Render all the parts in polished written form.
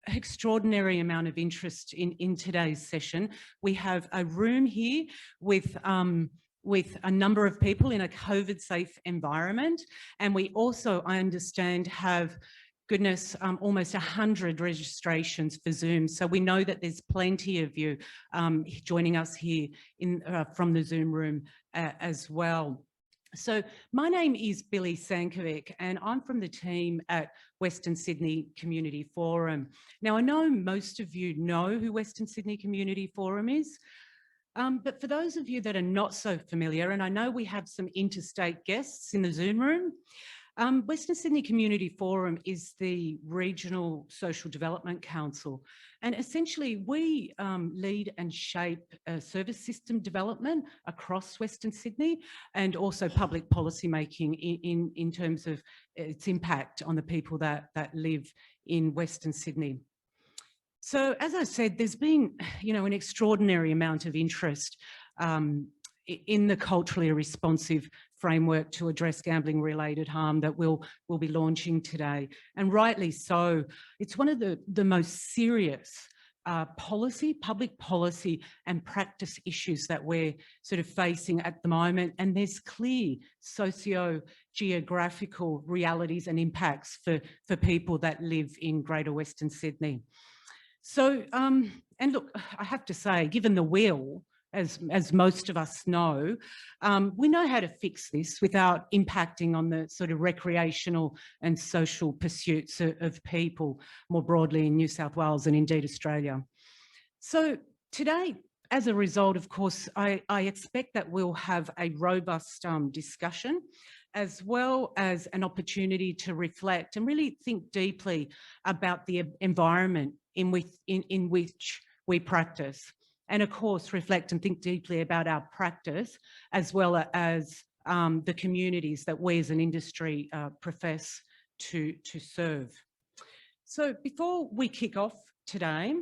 extraordinary amount of interest in today's session. We have a room here with a number of people in a COVID-safe environment, and we also, I understand, have almost 100 registrations for Zoom. So we know that there's plenty of you joining us here from the Zoom room as well. So my name is Billy Sankovic, and I'm from the team at Western Sydney Community Forum. Now, I know most of you know who Western Sydney Community Forum is, but for those of you that are not so familiar, and I know we have some interstate guests in the Zoom room, Western Sydney Community Forum is the Regional Social Development Council, and essentially we lead and shape service system development across Western Sydney, and also public policy making in terms of its impact on the people that live in Western Sydney. So as I said, there's been, an extraordinary amount of interest in the culturally responsive framework to address gambling-related harm that we'll be launching today, and rightly so. It's one of the most serious public policy and practice issues that we're sort of facing at the moment, and there's clear socio-geographical realities and impacts for people that live in Greater Western Sydney. So, and look, I have to say, given the will, as most of us know, we know how to fix this without impacting on the sort of recreational and social pursuits of people more broadly in New South Wales and indeed Australia. So today, as a result, of course, I expect that we'll have a robust discussion, as well as an opportunity to reflect and really think deeply about the environment in which we practice. And of course, reflect and think deeply about our practice, as well as the communities that we as an industry profess to serve. So before we kick off today,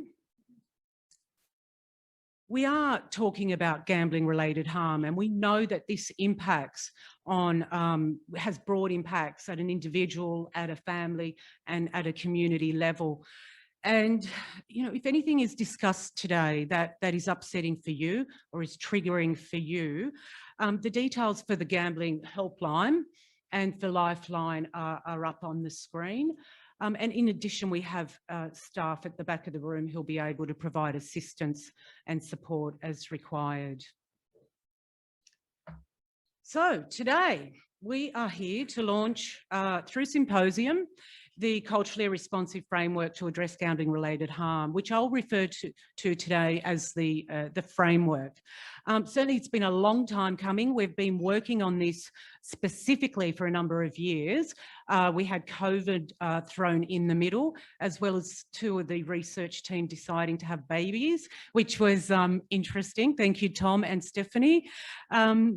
we are talking about gambling-related harm, and we know that this impacts on, has broad impacts at an individual, at a family, and at a community level. And, if anything is discussed today that is upsetting for you or is triggering for you, the details for the gambling helpline and for Lifeline are up on the screen. And in addition, we have staff at the back of the room who'll be able to provide assistance and support as required. So today we are here to launch through Symposium the culturally responsive framework to address gambling-related harm, which I'll refer to today as the framework. Certainly, it's been a long time coming. We've been working on this specifically for a number of years. We had COVID thrown in the middle, as well as two of the research team deciding to have babies, which was interesting. Thank you, Tom and Stephanie.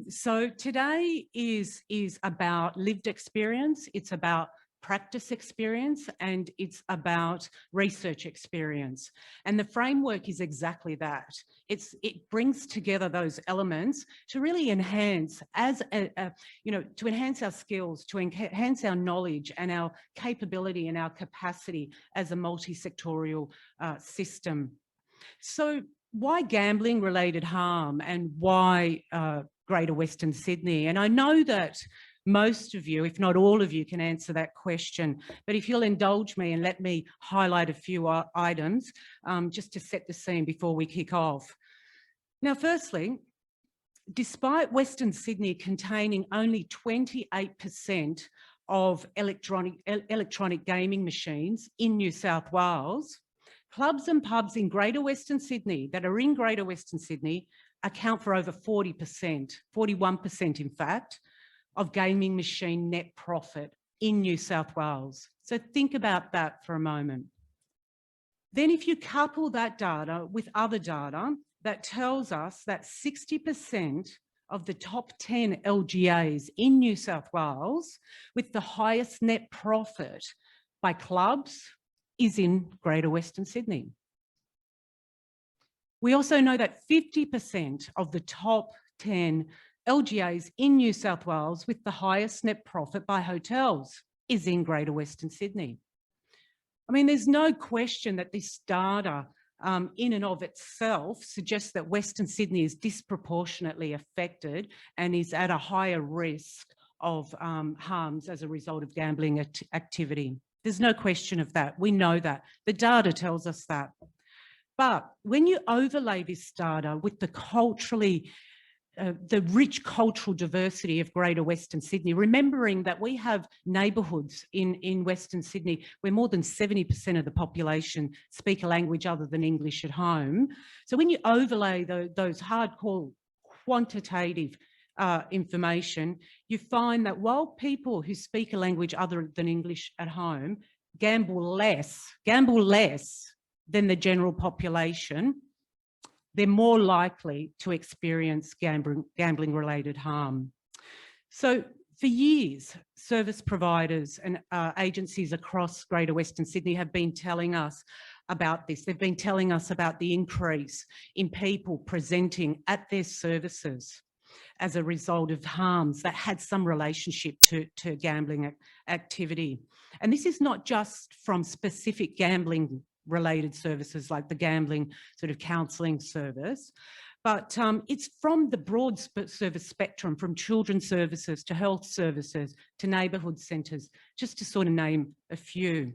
So today is about lived experience. It's about practice experience, and it's about research experience. And the framework is exactly that. It brings together those elements to really enhance, to enhance our skills, to enhance our knowledge and our capability and our capacity as a multi-sectorial system. So why gambling-related harm, and why Greater Western Sydney? And I know that most of you, if not all of you, can answer that question. But if you'll indulge me and let me highlight a few items just to set the scene before we kick off. Now, firstly, despite Western Sydney containing only 28% of electronic gaming machines in New South Wales, clubs and pubs in Greater Western Sydney that are in Greater Western Sydney account for over 40%, 41% in fact, of gaming machine net profit in New South Wales. So think about that for a moment. Then if you couple that data with other data that tells us that 60% of the top 10 LGAs in New South Wales with the highest net profit by clubs is in Greater Western Sydney. We also know that 50% of the top 10 LGAs in New South Wales with the highest net profit by hotels is in Greater Western Sydney. I mean, there's no question that this data in and of itself suggests that Western Sydney is disproportionately affected and is at a higher risk of harms as a result of gambling activity. There's no question of that. We know that. The data tells us that. But when you overlay this data with the rich cultural diversity of Greater Western Sydney, remembering that we have neighbourhoods in Western Sydney where more than 70% of the population speak a language other than English at home. So when you overlay those hardcore quantitative information, you find that while people who speak a language other than English at home gamble less than the general population, they're more likely to experience gambling-related harm. So for years, service providers and agencies across Greater Western Sydney have been telling us about this. They've been telling us about the increase in people presenting at their services as a result of harms that had some relationship to gambling activity. And this is not just from specific gambling related services like the gambling sort of counselling service, but it's from the broad service spectrum, from children's services to health services to neighbourhood centres, just to sort of name a few.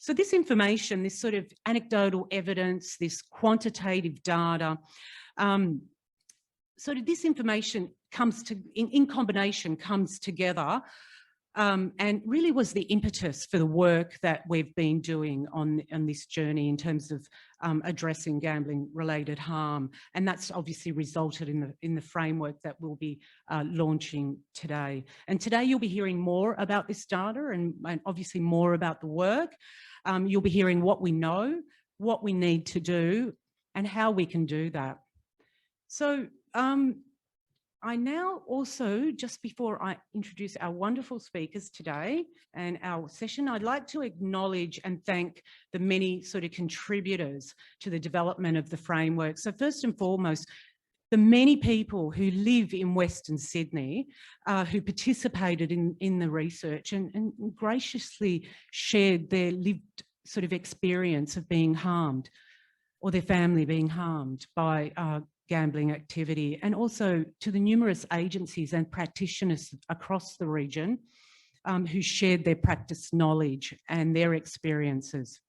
So this information, this sort of anecdotal evidence, this quantitative data, sort of this information comes to, in combination, comes together and really was the impetus for the work that we've been doing on this journey in terms of addressing gambling-related harm. And that's obviously resulted in the framework that we'll be launching today. And today you'll be hearing more about this data and obviously more about the work. You'll be hearing what we know, what we need to do, and how we can do that. So I now also, just before I introduce our wonderful speakers today and our session, I'd like to acknowledge and thank the many sort of contributors to the development of the framework. So first and foremost, the many people who live in Western Sydney who participated in the research and graciously shared their lived sort of experience of being harmed or their family being harmed by gambling activity, and also to the numerous agencies and practitioners across the region who shared their practice knowledge and their experiences.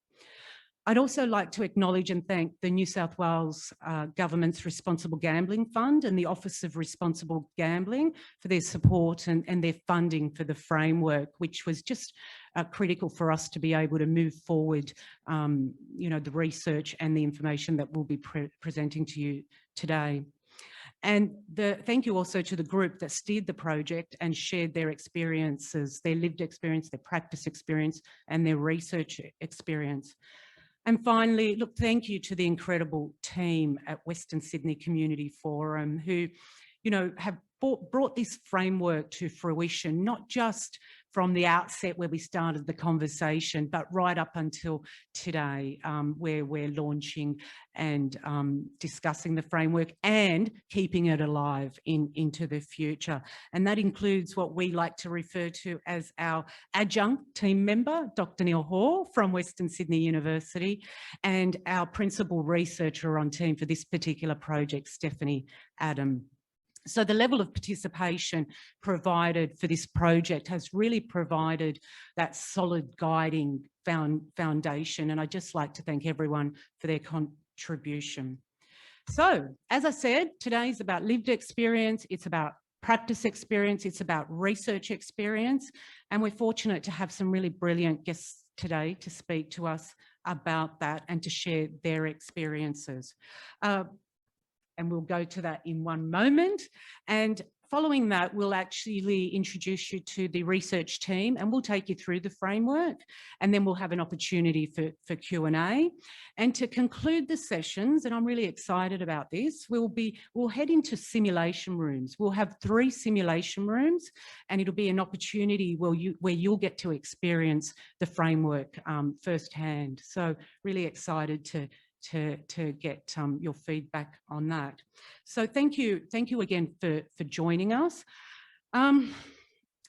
I'd also like to acknowledge and thank the New South Wales Government's Responsible Gambling Fund and the Office of Responsible Gambling for their support and their funding for the framework, which was just critical for us to be able to move forward, you know, the research and the information that we'll be presenting to you today. And thank you also to the group that steered the project and shared their experiences, their lived experience, their practice experience, and their research experience. And finally, look, thank you to the incredible team at Western Sydney Community Forum who, you know, have brought this framework to fruition, not just from the outset where we started the conversation, but right up until today, where we're launching and discussing the framework and keeping it alive into the future. And that includes what we like to refer to as our adjunct team member, Dr. Neil Hall from Western Sydney University, and our principal researcher on team for this particular project, Stephanie Adam. So the level of participation provided for this project has really provided that solid guiding foundation. And I'd just like to thank everyone for their contribution. So, as I said, today's about lived experience, it's about practice experience, it's about research experience. And we're fortunate to have some really brilliant guests today to speak to us about that and to share their experiences. And we'll go to that in one moment. And following that, we'll actually introduce you to the research team and we'll take you through the framework, and then we'll have an opportunity for Q&A. And to conclude the sessions, and I'm really excited about this, we'll head into simulation rooms. We'll have 3 simulation rooms, and it'll be an opportunity where you'll get to experience the framework firsthand. So really excited to get your feedback on that. So thank you again for joining us.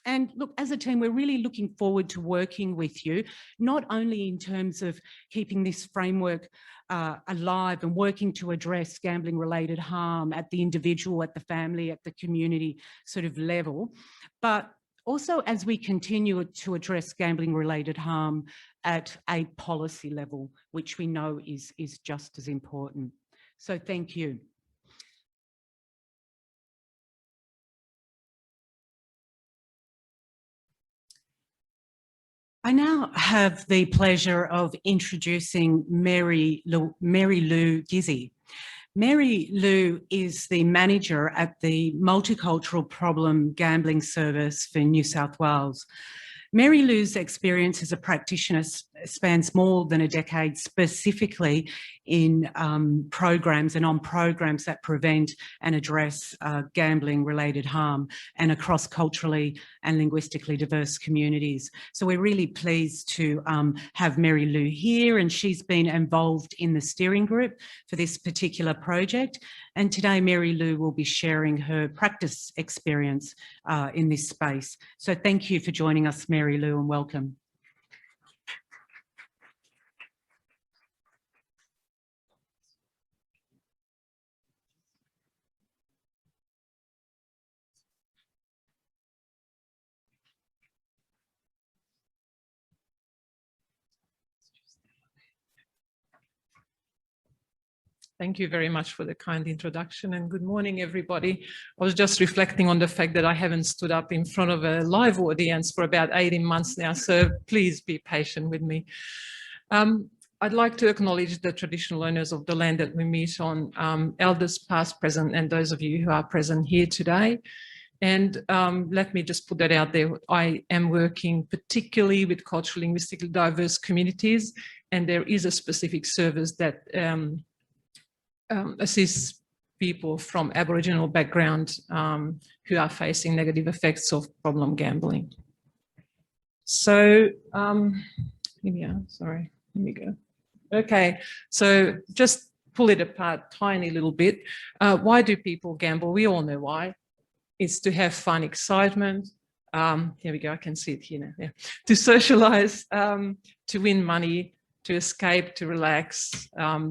And look, as a team, we're really looking forward to working with you, not only in terms of keeping this framework alive and working to address gambling-related harm at the individual, at the family, at the community sort of level, but also as we continue to address gambling-related harm at a policy level, which we know is just as important. So thank you. I now have the pleasure of introducing Mary Lou Gizzi. Mary Lou is the manager at the Multicultural Problem Gambling Service for New South Wales. Mary Lou's experience as a practitioner spans more than a decade, specifically in programs and on programs that prevent and address gambling-related harm and across culturally and linguistically diverse communities. So we're really pleased to have Mary Lou here, and she's been involved in the steering group for this particular project. And today, Mary Lou will be sharing her practice experience in this space. So thank you for joining us, Mary Lou, and welcome. Thank you very much for the kind introduction, and good morning, everybody. I was just reflecting on the fact that I haven't stood up in front of a live audience for about 18 months now, so please be patient with me. I'd like to acknowledge the traditional owners of the land that we meet on, elders past, present, and those of you who are present here today. And let me just put that out there. I am working particularly with culturally linguistically diverse communities, and there is a specific service that assists people from Aboriginal background who are facing negative effects of problem gambling. So, sorry, here we go. Okay, so just pull it apart tiny little bit. Why do people gamble? We all know why. It's to have fun, excitement. Here we go, I can see it here now. Yeah. To socialize, to win money, to escape, to relax.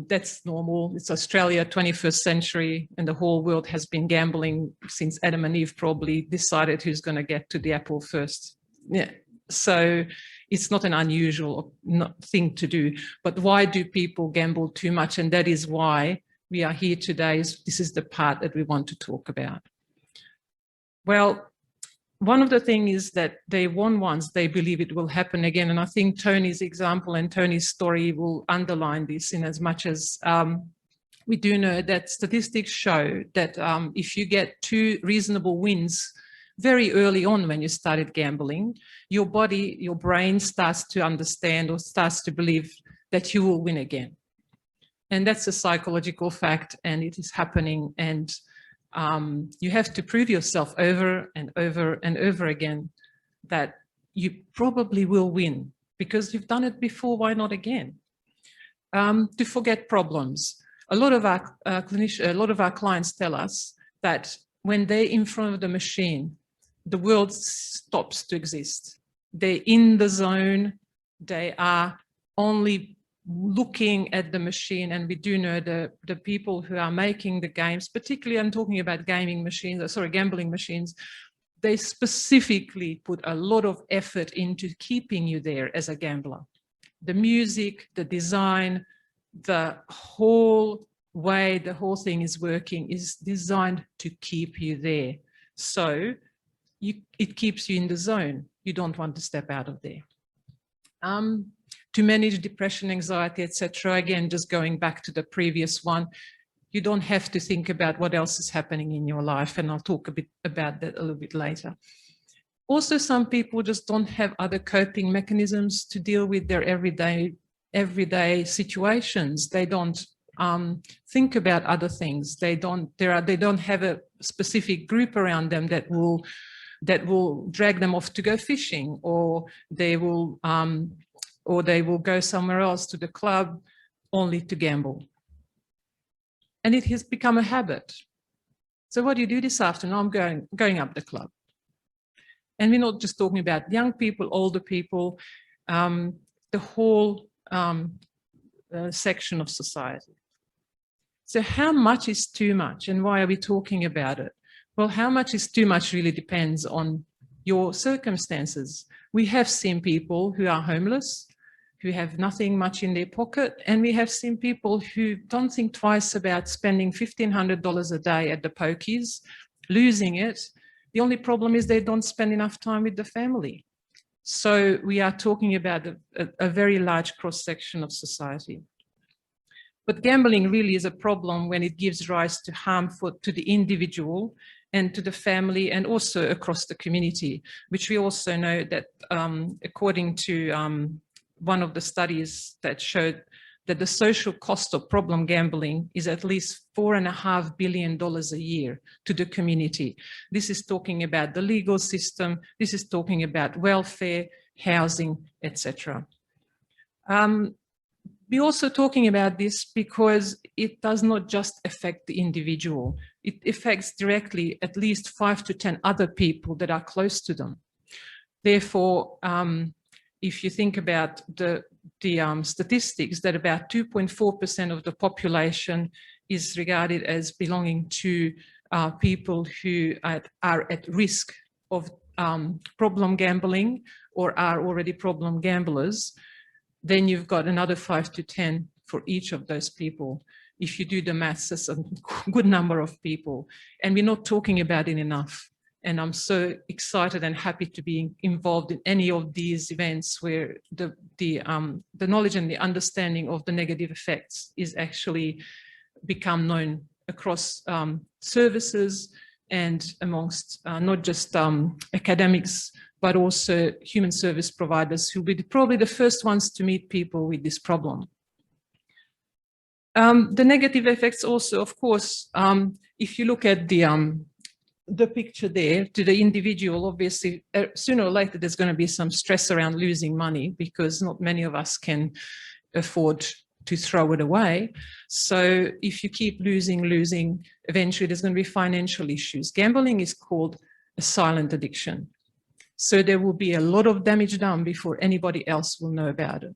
That's normal. It's Australia, 21st century, and the whole world has been gambling since Adam and Eve probably decided who's going to get to the apple first. Yeah. So it's not an unusual thing to do. But why do people gamble too much? And that is why we are here today. This is the part that we want to talk about. Well, one of the things is that they won once, they believe it will happen again. And I think Tony's example and Tony's story will underline this, in as much as we do know that statistics show that if you get 2 reasonable wins very early on when you started gambling, your body, your brain starts to understand or starts to believe that you will win again. And that's a psychological fact, and it is happening. And you have to prove yourself over and over and over again that you probably will win because you've done it before. Why not again? To forget problems. A lot of our clients tell us that when they're in front of the machine, the world stops to exist. They're in the zone. They are only looking at the machine, and we do know the people who are making the games, particularly I'm talking about gambling machines, they specifically put a lot of effort into keeping you there as a gambler. The music, the design, the whole way the whole thing is working is designed to keep you there. So it keeps you in the zone. You don't want to step out of there. To manage depression, anxiety, etc. Again, just going back to the previous one, you don't have to think about what else is happening in your life, and I'll talk a bit about that a little bit later. Also, some people just don't have other coping mechanisms to deal with their everyday situations. They don't think about other things. They don't have a specific group around them that will drag them off to go fishing, or they will go somewhere else to the club only to gamble. And it has become a habit. So what do you do this afternoon? I'm going up the club. And we're not just talking about young people, older people, the whole section of society. So how much is too much, and why are we talking about it? Well, how much is too much really depends on your circumstances. We have seen people who are homeless, who have nothing much in their pocket, and we have seen people who don't think twice about spending $1,500 a day at the pokies, losing it. The only problem is they don't spend enough time with the family. So we are talking about a very large cross-section of society. But gambling really is a problem when it gives rise to harm to the individual and to the family, and also across the community, which we also know that according to one of the studies that showed that the social cost of problem gambling is at least $4.5 billion a year to the community. This is talking about the legal system, this is talking about welfare, housing, etc. We're also talking about this because it does not just affect the individual. It affects directly at least 5 to 10 other people that are close to them. Therefore, if you think about the statistics, that about 2.4% of the population is regarded as belonging to people who are at risk of problem gambling or are already problem gamblers, then you've got another 5 to 10 for each of those people. If you do the maths, that's a good number of people. And we're not talking about it enough. And I'm so excited and happy to be involved in any of these events where the knowledge and the understanding of the negative effects is actually become known across services and amongst not just academics, but also human service providers who will be probably the first ones to meet people with this problem. The negative effects also, of course, if you look at the picture there, to the individual, obviously, sooner or later, there's going to be some stress around losing money because not many of us can afford to throw it away. So if you keep losing, eventually there's going to be financial issues. Gambling is called a silent addiction. So there will be a lot of damage done before anybody else will know about it.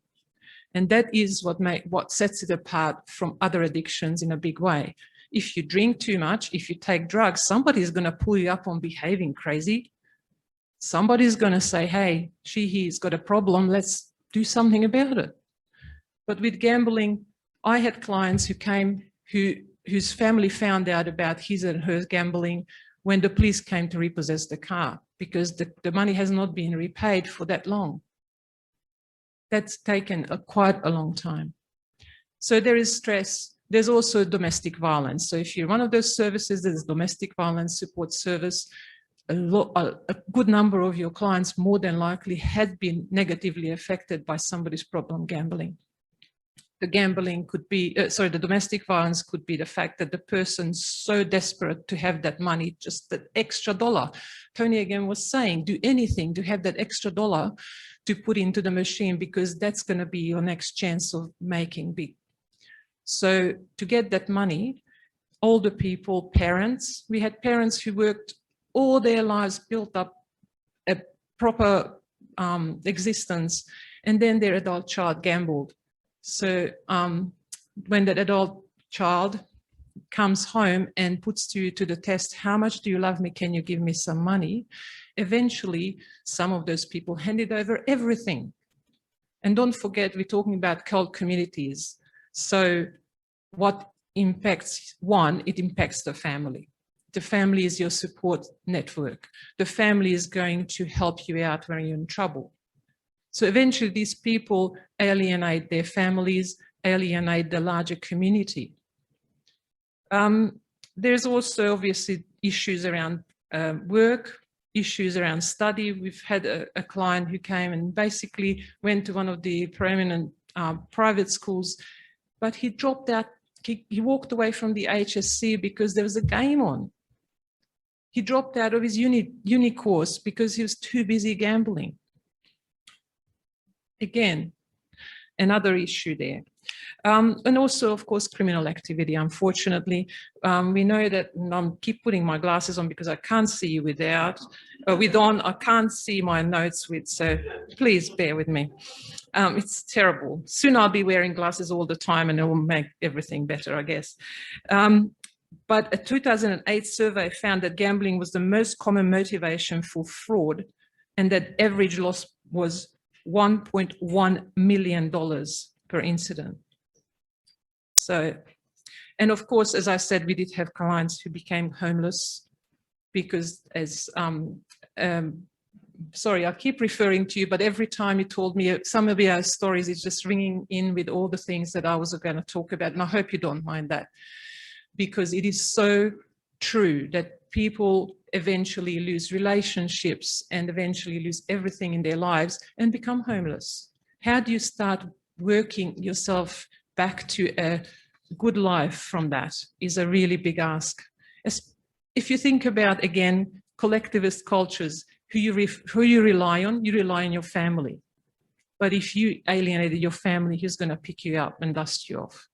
And that is what sets it apart from other addictions in a big way. If you drink too much, if you take drugs, somebody's going to pull you up on behaving crazy. Somebody's going to say, hey, he's got a problem, let's do something about it. But with gambling, I had clients who came, whose family found out about his and her gambling when the police came to repossess the car, because the money has not been repaid for that long. That's taken quite a long time. So there is stress. There's also domestic violence. So if you're one of those services, there's domestic violence support service. A good number of your clients more than likely had been negatively affected by somebody's problem gambling. The gambling could be, the domestic violence could be the fact that the person's so desperate to have that money, just that extra dollar. Tony again was saying, do anything to have that extra dollar to put into the machine, because that's going to be your next chance of making big. So to get that money, older people, parents, we had parents who worked all their lives, built up a proper existence, and then their adult child gambled. So when that adult child comes home and puts you to the test, how much do you love me? Can you give me some money? Eventually, some of those people handed over everything. And don't forget, we're talking about cult communities. So what impacts one, it impacts the family. The family is your support network. The family is going to help you out when you're in trouble. So eventually these people alienate their families, alienate the larger community. There's also obviously issues around work, issues around study. We've had a client who came and basically went to one of the prominent private schools, but he dropped out. He walked away from the HSC because there was a game on. He dropped out of his uni course because he was too busy gambling. Again, another issue there. And also, of course, criminal activity, unfortunately. We know that, and I keep putting my glasses on because I can't see you without, with on. I can't see my notes with, so please bear with me. It's terrible. Soon I'll be wearing glasses all the time and it will make everything better, I guess. But a 2008 survey found that gambling was the most common motivation for fraud, and that average loss was $1.1 million per incident. So, and of course, as I said, we did have clients who became homeless because sorry, I keep referring to you, but every time you told me some of your stories, it's just ringing in with all the things that I was going to talk about. And I hope you don't mind that, because it is so true that people eventually lose relationships and eventually lose everything in their lives and become homeless. How do you start working yourself back to a good life from that is a really big ask. If you think about, again, collectivist cultures, who you rely on your family. But if you alienated your family, who's going to pick you up and dust you off?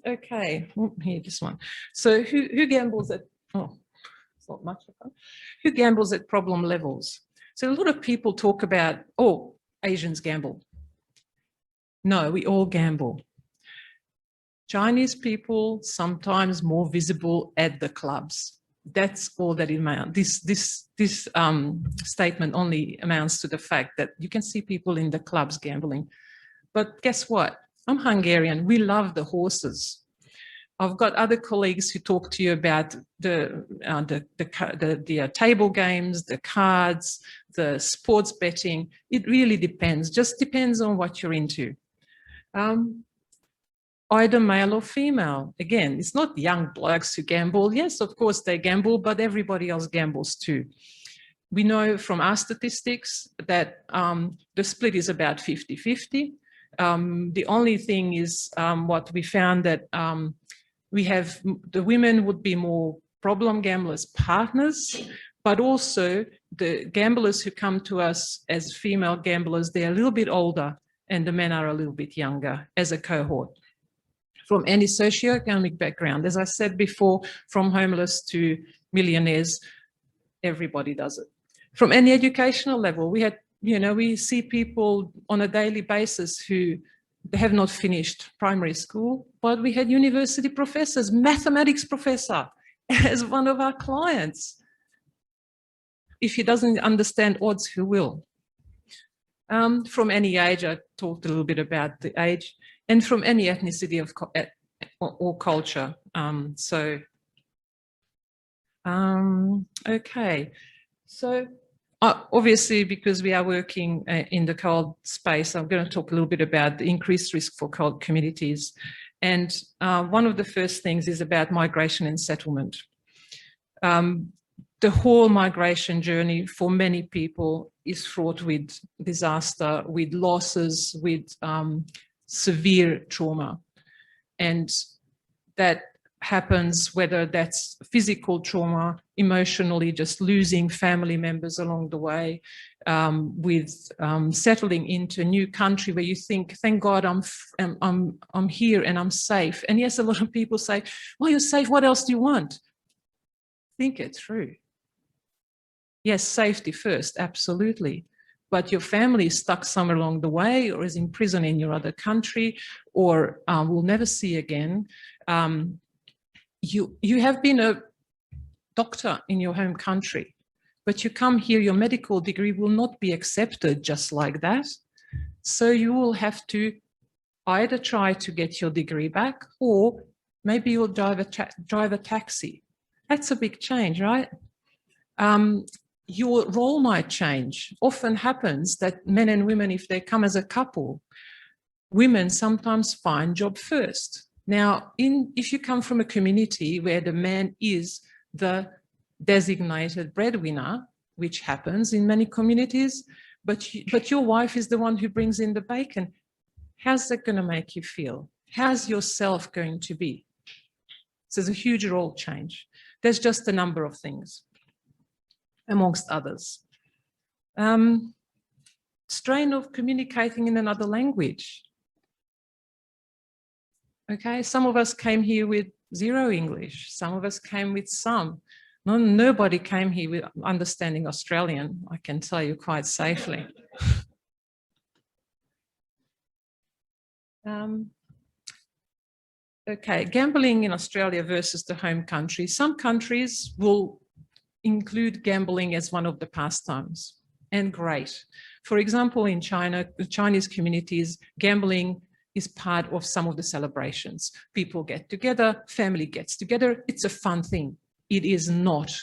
Okay, here, this one. So who gambles at, oh, it's not much of fun. Who gambles at problem levels? So a lot of people talk about, oh, Asians gamble. No, we all gamble. Chinese people sometimes more visible at the clubs. That's all that it amounts. This statement only amounts to the fact that you can see people in the clubs gambling. But guess what? I'm Hungarian. We love the horses. I've got other colleagues who talk to you about the table games, the cards, the sports betting. It really depends. Just depends on what you're into. Either male or female. Again, it's not young blokes who gamble. Yes, of course they gamble, but everybody else gambles too. We know from our statistics that the split is about 50-50. The only thing is what we found that we have, the women would be more problem gamblers partners, but also the gamblers who come to us as female gamblers, they're a little bit older and the men are a little bit younger as a cohort. From any socioeconomic background, as I said before, from homeless to millionaires, everybody does it. From any educational level, we had, we see people on a daily basis who have not finished primary school, but we had university professors, mathematics professor as one of our clients. If he doesn't understand odds, who will? From any age, I talked a little bit about the age, and from any ethnicity or culture. Okay, so obviously, because we are working in the cold space, I'm going to talk a little bit about the increased risk for cold communities. And one of the first things is about migration and settlement. The whole migration journey for many people is fraught with disaster, with losses, with severe trauma. And that happens whether that's physical trauma, emotionally just losing family members along the way, with settling into a new country where you think, thank God I'm here and I'm safe. And yes, a lot of people say, well, you're safe, what else do you want? Think it through. Yes, safety first, absolutely. But your family is stuck somewhere along the way or is in prison in your other country or will never see again. You have been a doctor in your home country, but you come here, your medical degree will not be accepted just like that. So you will have to either try to get your degree back or maybe you'll drive a taxi. That's a big change, right? Your role might change. Often happens that men and women, if they come as a couple, women sometimes find job first. Now, if you come from a community where the man is the designated breadwinner, which happens in many communities, but your wife is the one who brings in the bacon, how's that going to make you feel? How's yourself going to be? So there's a huge role change. There's just a number of things, amongst others. Strain of communicating in another language. Okay, some of us came here with zero English. Some of us came with some. Nobody came here with understanding Australian, I can tell you quite safely. Okay, gambling in Australia versus the home country. Some countries will include gambling as one of the pastimes, and great. For example, in China, the Chinese communities, gambling is part of some of the celebrations. People get together, family gets together. It's a fun thing. It is not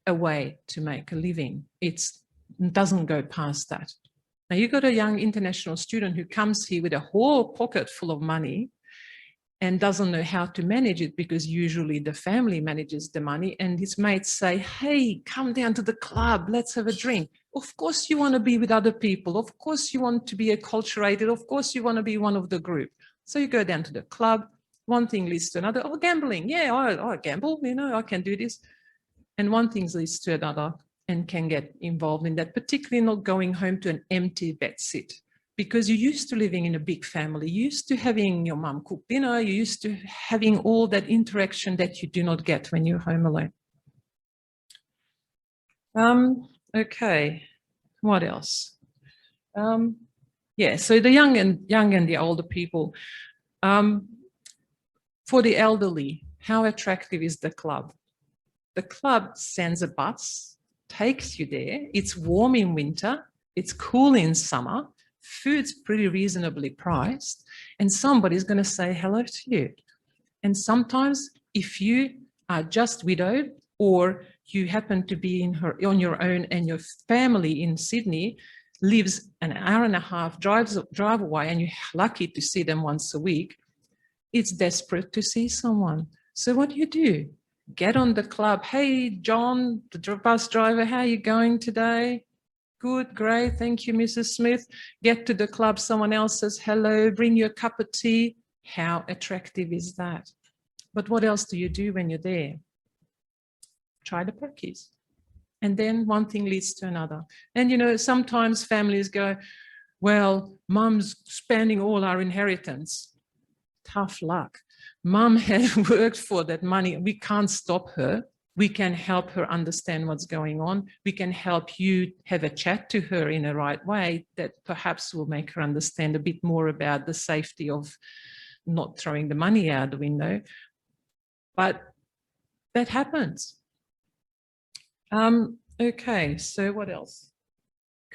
a way to make a living. It doesn't go past that. Now you've got a young international student who comes here with a whole pocket full of money and doesn't know how to manage it, because usually the family manages the money, and his mates say, hey, come down to the club, let's have a drink. Of course you want to be with other people. Of course you want to be acculturated. Of course you want to be one of the group. So you go down to the club, one thing leads to another. Oh, gambling, yeah, I gamble, you know, I can do this. And one thing leads to another, and can get involved in that, particularly not going home to an empty bedsit. Because you're used to living in a big family, you're used to having your mum cook dinner, you're used to having all that interaction that you do not get when you're home alone. Okay, what else? Yeah, so the young and the older people. For the elderly, how attractive is the club? The club sends a bus, takes you there. It's warm in winter, it's cool in summer. Food's pretty reasonably priced, and somebody's going to say hello to you. And sometimes if you are just widowed, or you happen to be on your own, and your family in Sydney lives an hour and a half drive away, and you're lucky to see them once a week, it's desperate to see someone. So what do? Get on the club. Hey, John, the bus driver, how are you going today? Good, great, thank you, Mrs. Smith. Get to the club, someone else says hello, bring you a cup of tea. How attractive is that? But what else do you do when you're there? Try the pokies. And then one thing leads to another. And you know, sometimes families go, well, mum's spending all our inheritance. Tough luck. Mum has worked for that money. We can't stop her. We can help her understand what's going on. We can help you have a chat to her in a right way that perhaps will make her understand a bit more about the safety of not throwing the money out the window. But that happens. Okay, so what else?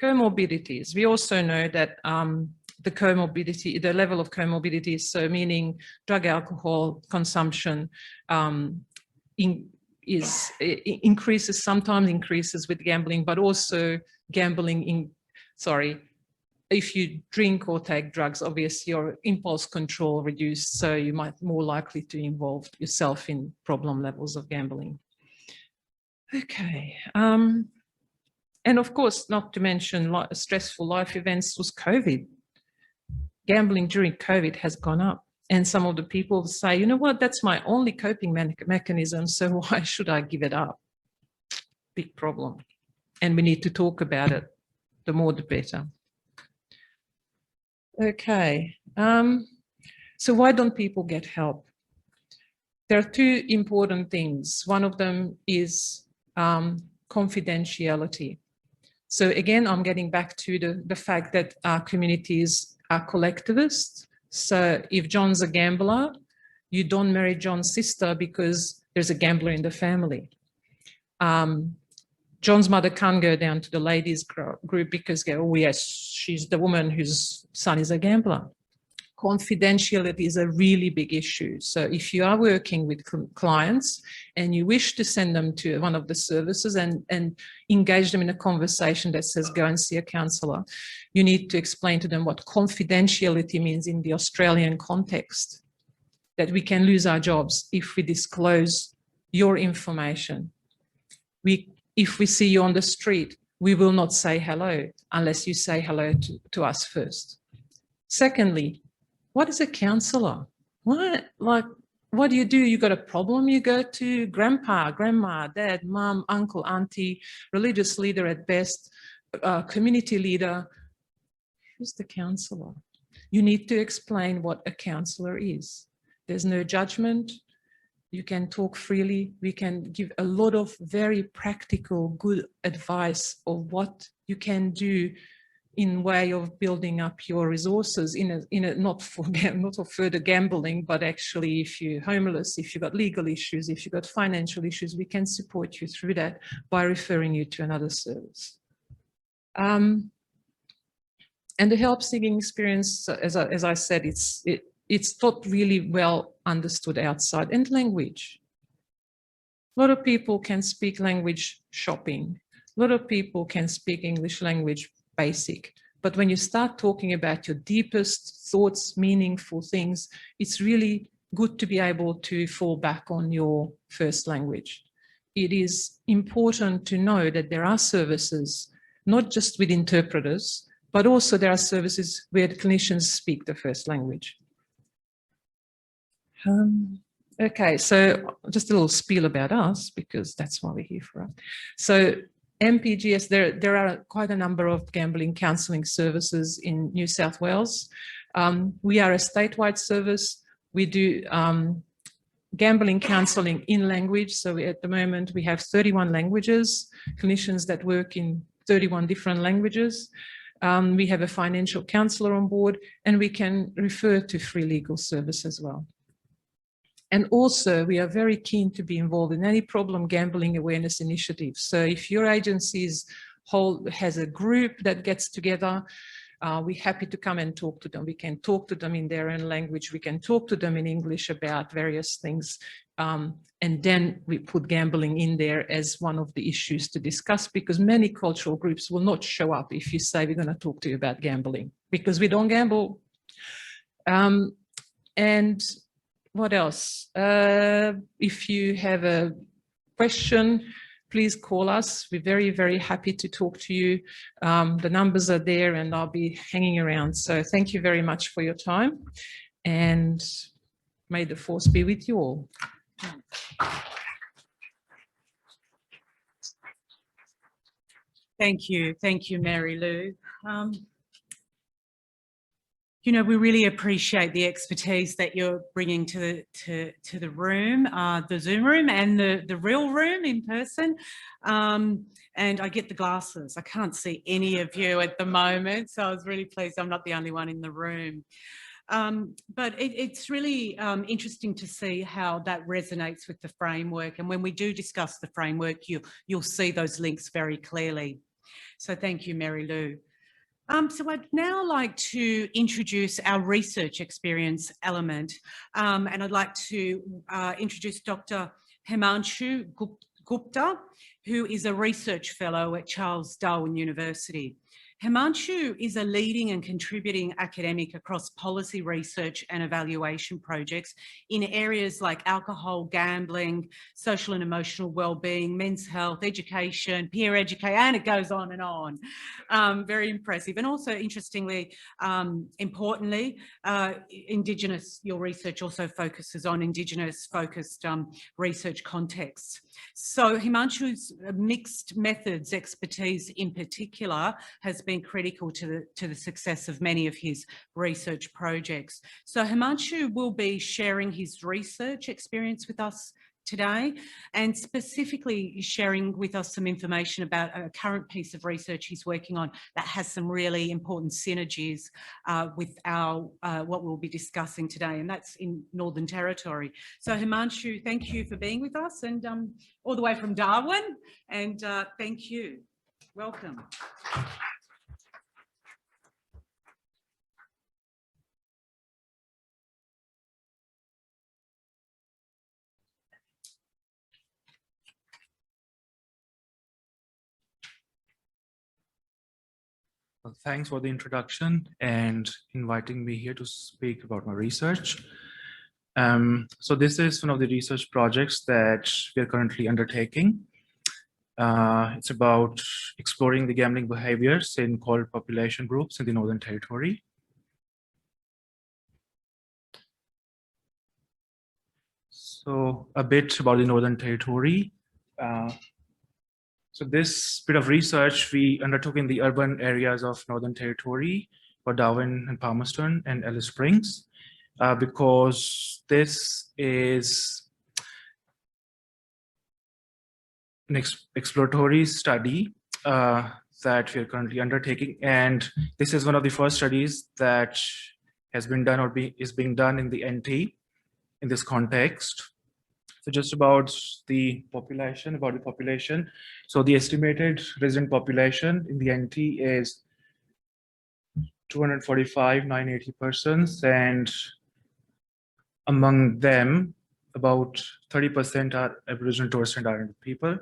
Comorbidities. We also know that the level of comorbidities, so meaning drug alcohol consumption, sometimes increases with gambling, but also gambling if you drink or take drugs, obviously your impulse control reduced, so you might be more likely to involve yourself in problem levels of gambling. Okay, and of course, not to mention stressful life events was COVID. Gambling during COVID has gone up. And some of the people say, you know what, that's my only coping mechanism, so why should I give it up? Big problem. And we need to talk about it. The more, the better. Okay, so why don't people get help? There are two important things. One of them is confidentiality. So again, I'm getting back to the fact that our communities are collectivist. So if John's a gambler, you don't marry John's sister because there's a gambler in the family. John's mother can't go down to the ladies group because, oh yes, she's the woman whose son is a gambler. Confidentiality is a really big issue. So if you are working with clients and you wish to send them to one of the services and engage them in a conversation that says, go and see a counsellor, you need to explain to them what confidentiality means in the Australian context, that we can lose our jobs if we disclose your information. If we see you on the street, we will not say hello unless you say hello to us first. Secondly, what is a counsellor? What do you do? You got a problem, you go to grandpa, grandma, dad, mum, uncle, auntie, religious leader at best, community leader. Who's the counsellor? You need to explain what a counsellor is. There's no judgment. you can talk freely. We can give a lot of very practical, good advice of what you can do in way of building up your resources in a not for further gambling, but actually if you're homeless, if you've got legal issues, if you've got financial issues, we can support you through that by referring you to another service. And the help seeking experience, as I said, it's not really well understood outside. And language. A lot of people can speak language shopping. A lot of people can speak English language basic. But when you start talking about your deepest thoughts, meaningful things, it's really good to be able to fall back on your first language. It is important to know that there are services, not just with interpreters, but also there are services where the clinicians speak the first language. Okay, so just a little spiel about us, because that's why we're here for. So MPGS, there are quite a number of gambling counselling services in New South Wales. We are a statewide service. We do gambling counselling in language. So at the moment we have 31 languages, clinicians that work in 31 different languages. We have a financial counsellor on board, and we can refer to free legal service as well. And also, we are very keen to be involved in any problem gambling awareness initiatives. So if your agency has a group that gets together, we're happy to come and talk to them. We can talk to them in their own language. We can talk to them in English about various things. And then we put gambling in there as one of the issues to discuss, because many cultural groups will not show up if you say we're going to talk to you about gambling, because we don't gamble. And what else? If you have a question, please call us. We're very, very happy to talk to you. The numbers are there and I'll be hanging around. So thank you very much for your time, and may the force be with you all. Thank you, Mary Lou. You know, we really appreciate the expertise that you're bringing to the room, the Zoom room and the real room in person. And I get the glasses. I can't see any of you at the moment, so I was really pleased I'm not the only one in the room. But it's really interesting to see how that resonates with the framework. And when we do discuss the framework, you'll see those links very clearly. So thank you, Mary Lou. So I'd now like to introduce our research experience element, and I'd like to introduce Dr. Himanshu Gupta, who is a research fellow at Charles Darwin University. Himanshu is a leading and contributing academic across policy research and evaluation projects in areas like alcohol, gambling, social and emotional well-being, men's health, education, peer education, and it goes on and on. Very impressive. And also, interestingly, importantly, your research also focuses on Indigenous-focused research contexts. So Himanshu's mixed methods expertise in particular has been critical to the success of many of his research projects. So Himanshu will be sharing his research experience with us today, and specifically sharing with us some information about a current piece of research he's working on that has some really important synergies with our what we'll be discussing today, and that's in Northern Territory. So Himanshu, thank you for being with us, and all the way from Darwin, and thank you. Welcome. Well, thanks for the introduction and inviting me here to speak about my research. So this is one of the research projects that we are currently undertaking. It's about exploring the gambling behaviors in cohort population groups in the Northern Territory. So a bit about the Northern Territory. So this bit of research we undertook in the urban areas of Northern Territory for Darwin and Palmerston and Alice Springs, because this is an exploratory study that we are currently undertaking. And this is one of the first studies that has been done or is being done in the NT in this context. So just about the population, So the estimated resident population in the NT is 245,980 persons, and among them, about 30% are Aboriginal and Torres Strait Islander people.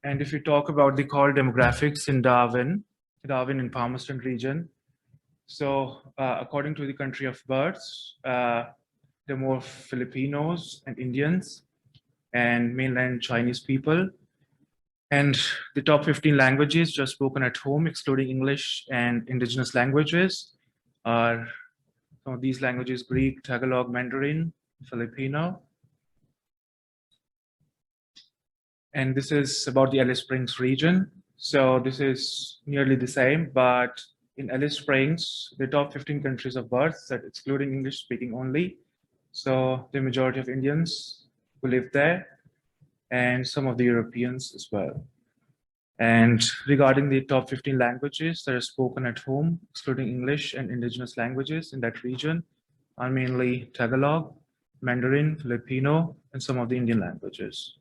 And if we talk about the call demographics in Darwin and Palmerston region, so according to the country of birth, there are more Filipinos and Indians and mainland Chinese people. And the top 15 languages just spoken at home, excluding English and indigenous languages, are some of these languages: Greek, Tagalog, Mandarin, Filipino. And this is about the Alice Springs region. So this is nearly the same, but in Alice Springs, the top 15 countries of birth, that excluding English speaking only. So the majority of Indians who live there, and some of the Europeans as well. And regarding the top 15 languages that are spoken at home, excluding English and indigenous languages in that region, are mainly Tagalog, Mandarin, Filipino, and some of the Indian languages.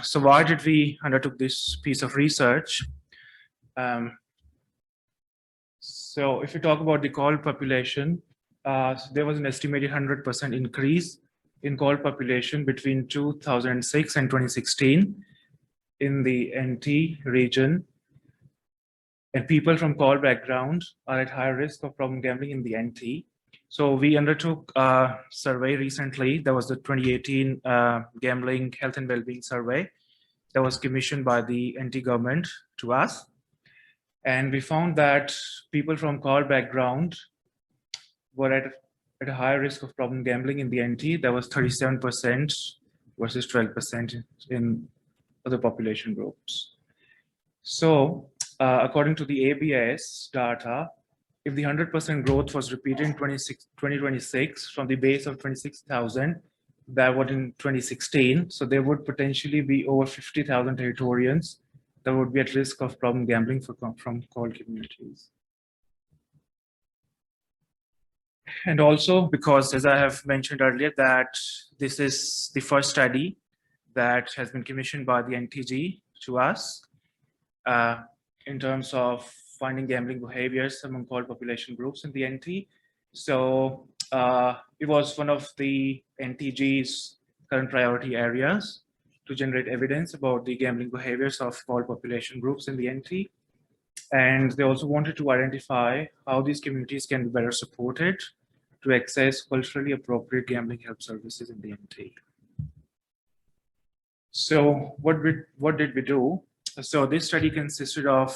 So why did we undertook this piece of research? So if you talk about the call population, so there was an estimated 100% increase in call population between 2006 and 2016 in the NT region. And people from call background are at higher risk of problem gambling in the NT. So we undertook a survey recently. That was the 2018 Gambling Health and Wellbeing Survey that was commissioned by the NT government to us. And we found that people from call background were at a higher risk of problem gambling in the NT. That was 37% versus 12% in other population groups. So according to the ABS data, if the 100% growth was repeated in 2026 from the base of 26,000, that was in 2016, so there would potentially be over 50,000 Territorians that would be at risk of problem gambling from call communities. And also because, as I have mentioned earlier, that this is the first study that has been commissioned by the NTG to us in terms of finding gambling behaviors among call population groups in the NT. So it was one of the NTG's current priority areas to generate evidence about the gambling behaviors of call population groups in the NT. And they also wanted to identify how these communities can be better supported to access culturally appropriate gambling help services in the NT. So what did we do? So this study consisted of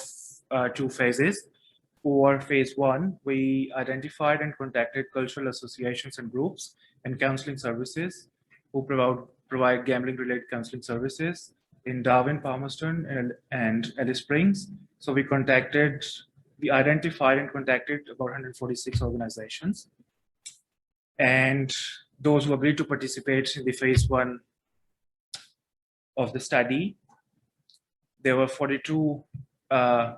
2 phases. For phase 1, we identified and contacted cultural associations and groups and counseling services who provide gambling-related counseling services in Darwin, Palmerston, and Alice Springs. So we identified and contacted about 146 organizations. And those who agreed to participate in the phase 1 of the study, there were 42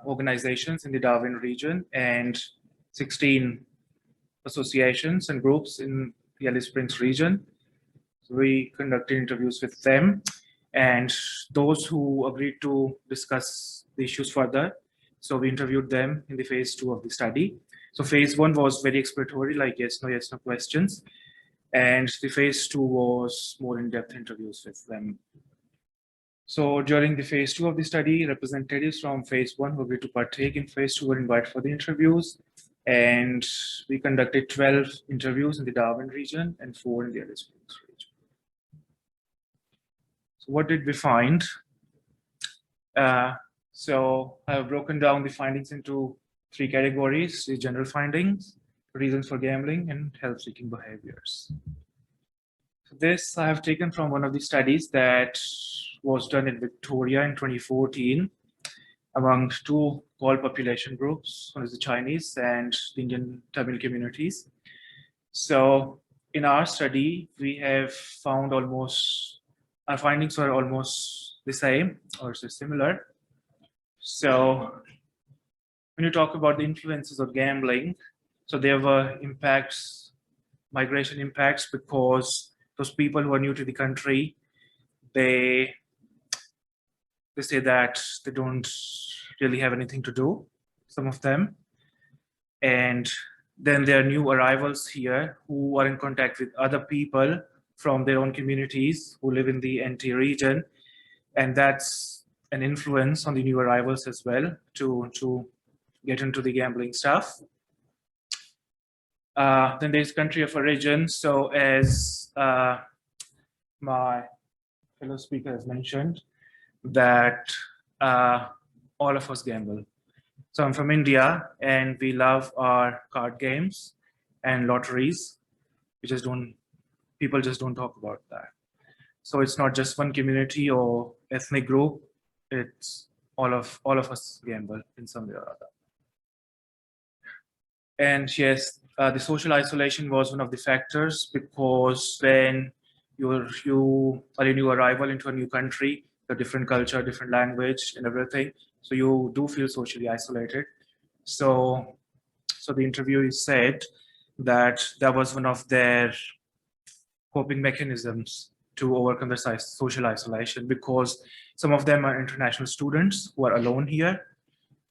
organizations in the Darwin region and 16 associations and groups in the Alice Springs region. So we conducted interviews with them, and those who agreed to discuss the issues further, so we interviewed them in the phase 2 of the study. So phase 1 was very exploratory, like yes, no questions. And the phase 2 was more in-depth interviews with them. So during the phase 2 of the study, representatives from phase 1 who agreed to partake in phase 2 were invited for the interviews. And we conducted 12 interviews in the Darwin region and 4 in the Alice Springs region. So what did we find? So I have broken down the findings into 3 categories: the general findings, reasons for gambling, and help-seeking behaviors. So this I have taken from one of the studies that was done in Victoria in 2014 among 2 call population groups, one is the Chinese and the Indian Tamil communities. So in our study, we have found our findings are almost the same or so similar. So when you talk about the influences of gambling, so there were impacts, migration impacts, because those people who are new to the country, they say that they don't really have anything to do, some of them. And then there are new arrivals here who are in contact with other people from their own communities who live in the NT region. And that's an influence on the new arrivals as well to get into the gambling stuff. Then there's country of origin. So as my fellow speaker has mentioned, that all of us gamble. So I'm from India, and we love our card games and lotteries. People just don't talk about that. So it's not just one community or ethnic group. It's all of us gamble in some way or other. And yes, the social isolation was one of the factors, because when you are a new arrival into a new country, a different culture, different language and everything, so you do feel socially isolated. So the interviewee said that was one of their coping mechanisms to overcome the social isolation, because some of them are international students who are alone here.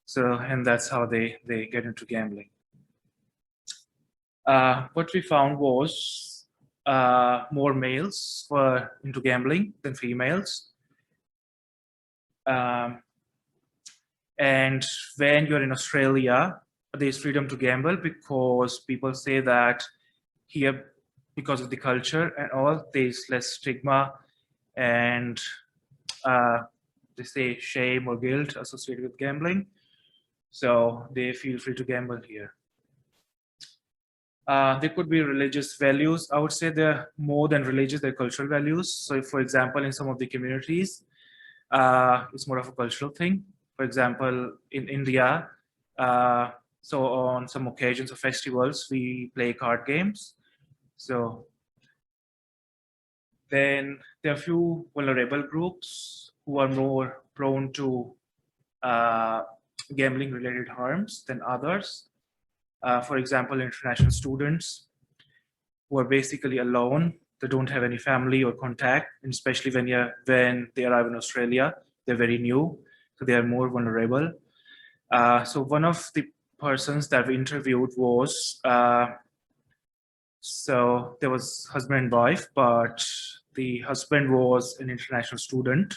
So, and that's how they get into gambling. What we found was more males were into gambling than females. And when you're in Australia, there's freedom to gamble, because people say that here, because of the culture and all, there's less stigma and they say shame or guilt associated with gambling. So they feel free to gamble here. There could be religious values. I would say they're more than religious, they're cultural values. So if, for example, in some of the communities, it's more of a cultural thing. For example, in India, so on some occasions or festivals, we play card games. So then there are a few vulnerable groups who are more prone to gambling related harms than others. For example, international students who are basically alone. They don't have any family or contact, and especially when they arrive in Australia, they're very new, so they are more vulnerable. So one of the persons that we interviewed was, so there was husband and wife, but the husband was an international student,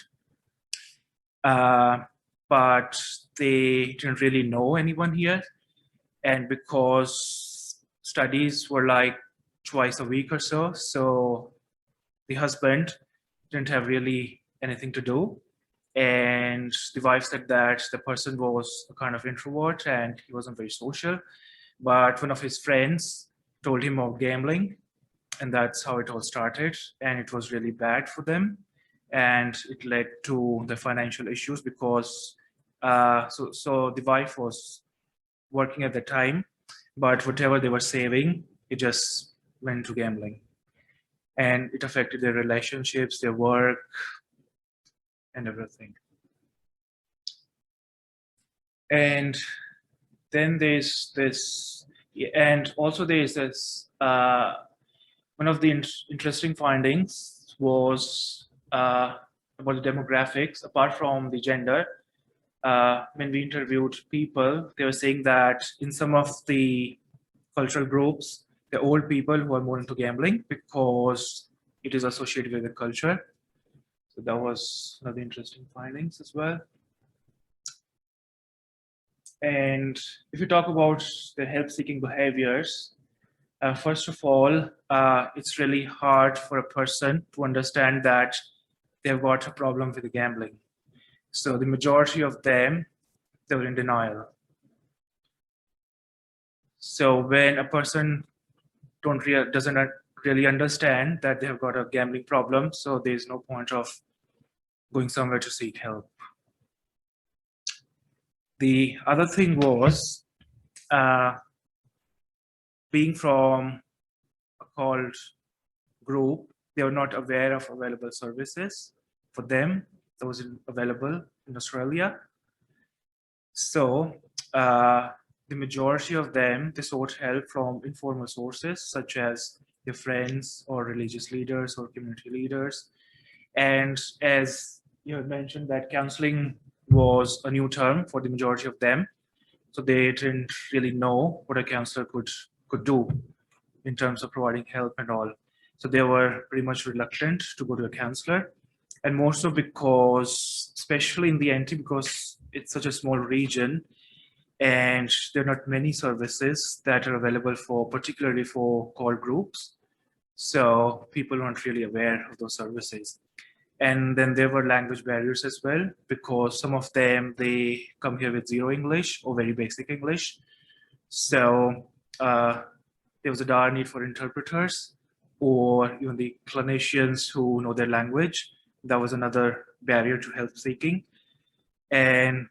but they didn't really know anyone here. And because studies were like twice a week or so, so the husband didn't have really anything to do. And the wife said that the person was a kind of introvert and he wasn't very social. But one of his friends told him of gambling, and that's how it all started. And it was really bad for them. And it led to the financial issues, because so the wife was working at the time, but whatever they were saving, it just went to gambling. And it affected their relationships, their work, and everything. And then there's this, and also there's this, one of the interesting findings was about the demographics, apart from the gender. When we interviewed people, they were saying that in some of the cultural groups, the old people who are more into gambling because it is associated with the culture. So that was one of the interesting findings as well. And if you talk about the help-seeking behaviors, first of all, it's really hard for a person to understand that they've got a problem with the gambling. So the majority of them, they were in denial. So when a person doesn't really understand that they have got a gambling problem, so there's no point of going somewhere to seek help. The other thing was being from called group, they were not aware of available services for them that was available in Australia. So the majority of them, they sought help from informal sources such as their friends or religious leaders or community leaders. And as you had mentioned, that counseling was a new term for the majority of them. So they didn't really know what a counselor could do in terms of providing help and all. So they were pretty much reluctant to go to a counselor. And more so because, especially in the NT, because it's such a small region and there are not many services that are available for, particularly for core groups. So people weren't really aware of those services. And then there were language barriers as well, because some of them, they come here with zero English or very basic English. So there was a dire need for interpreters or even the clinicians who know their language. That was another barrier to help seeking. And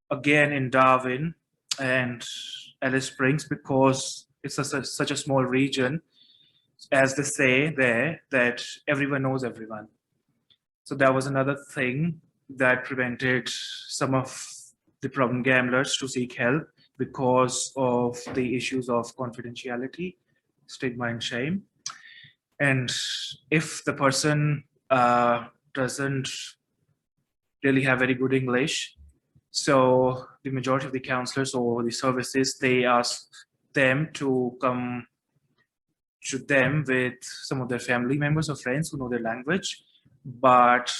again, in Darwin and Alice Springs, because it's such a small region, as they say there, that everyone knows everyone. So that was another thing that prevented some of the problem gamblers to seek help because of the issues of confidentiality, stigma, and shame. And if the person doesn't really have very good English, so the majority of the counselors or the services, they ask them to come to them with some of their family members or friends who know their language. But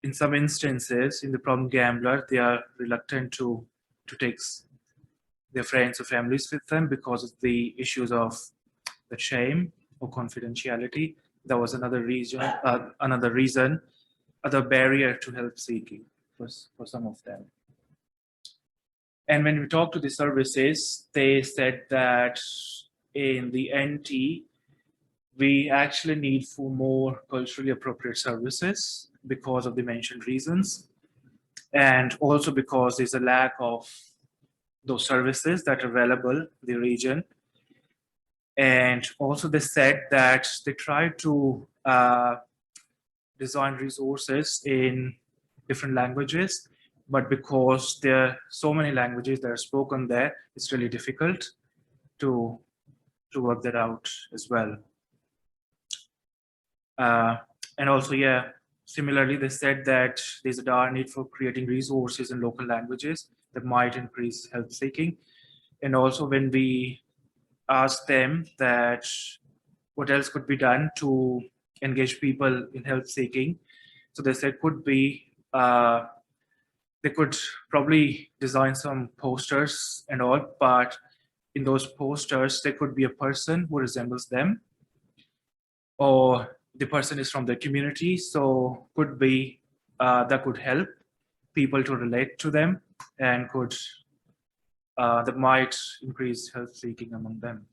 in some instances, in the problem gambler, they are reluctant to take their friends or families with them because of the issues of the shame or confidentiality. That was another reason, other barrier to help seeking for some of them. And when we talked to the services, they said that in the NT, we actually need for more culturally appropriate services because of the mentioned reasons. And also because there's a lack of those services that are available in the region. And also they said that they try to design resources in different languages, but because there are so many languages that are spoken there, it's really difficult to work that out as well. And also, yeah, similarly, they said that there's a dire need for creating resources in local languages that might increase help seeking. And also when we asked them that what else could be done to engage people in help seeking, so they said could be, they could probably design some posters and all, but in those posters, there could be a person who resembles them, or the person is from the community, so could be that could help people to relate to them and could that might increase help seeking among them.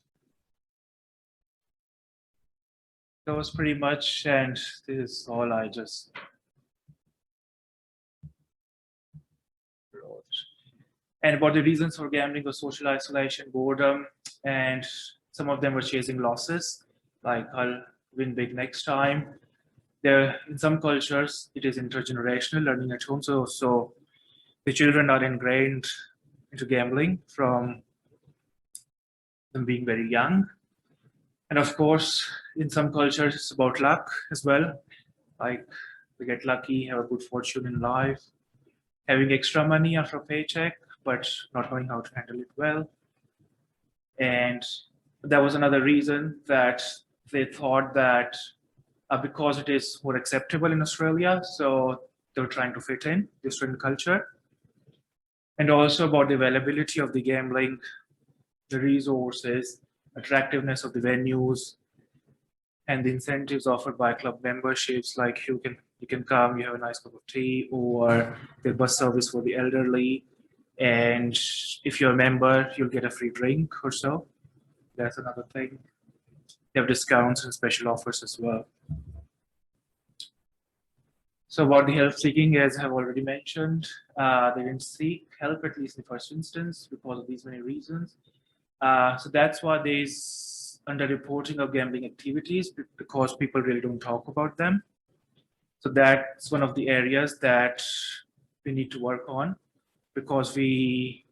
That was pretty much, and this is all I just wrote. And about the reasons for gambling was social isolation, boredom, and some of them were chasing losses, like I'll win big next time. There, in some cultures, it is intergenerational learning at home. So the children are ingrained into gambling from them being very young. And of course, in some cultures, it's about luck as well. Like we get lucky, have a good fortune in life, having extra money after a paycheck, but not knowing how to handle it well. And that was another reason that they thought that because it is more acceptable in Australia, so they were trying to fit in the Australian culture. And also about the availability of the gambling, the resources, attractiveness of the venues, and the incentives offered by club memberships, like you can come, you have a nice cup of tea, or the bus service for the elderly. And if you're a member, you'll get a free drink or so. That's another thing. They have discounts and special offers as well. So about the help seeking, as I have already mentioned, they didn't seek help, at least in the first instance, because of these many reasons. So that's why there's underreporting of gambling activities because people really don't talk about them. So that's one of the areas that we need to work on, because we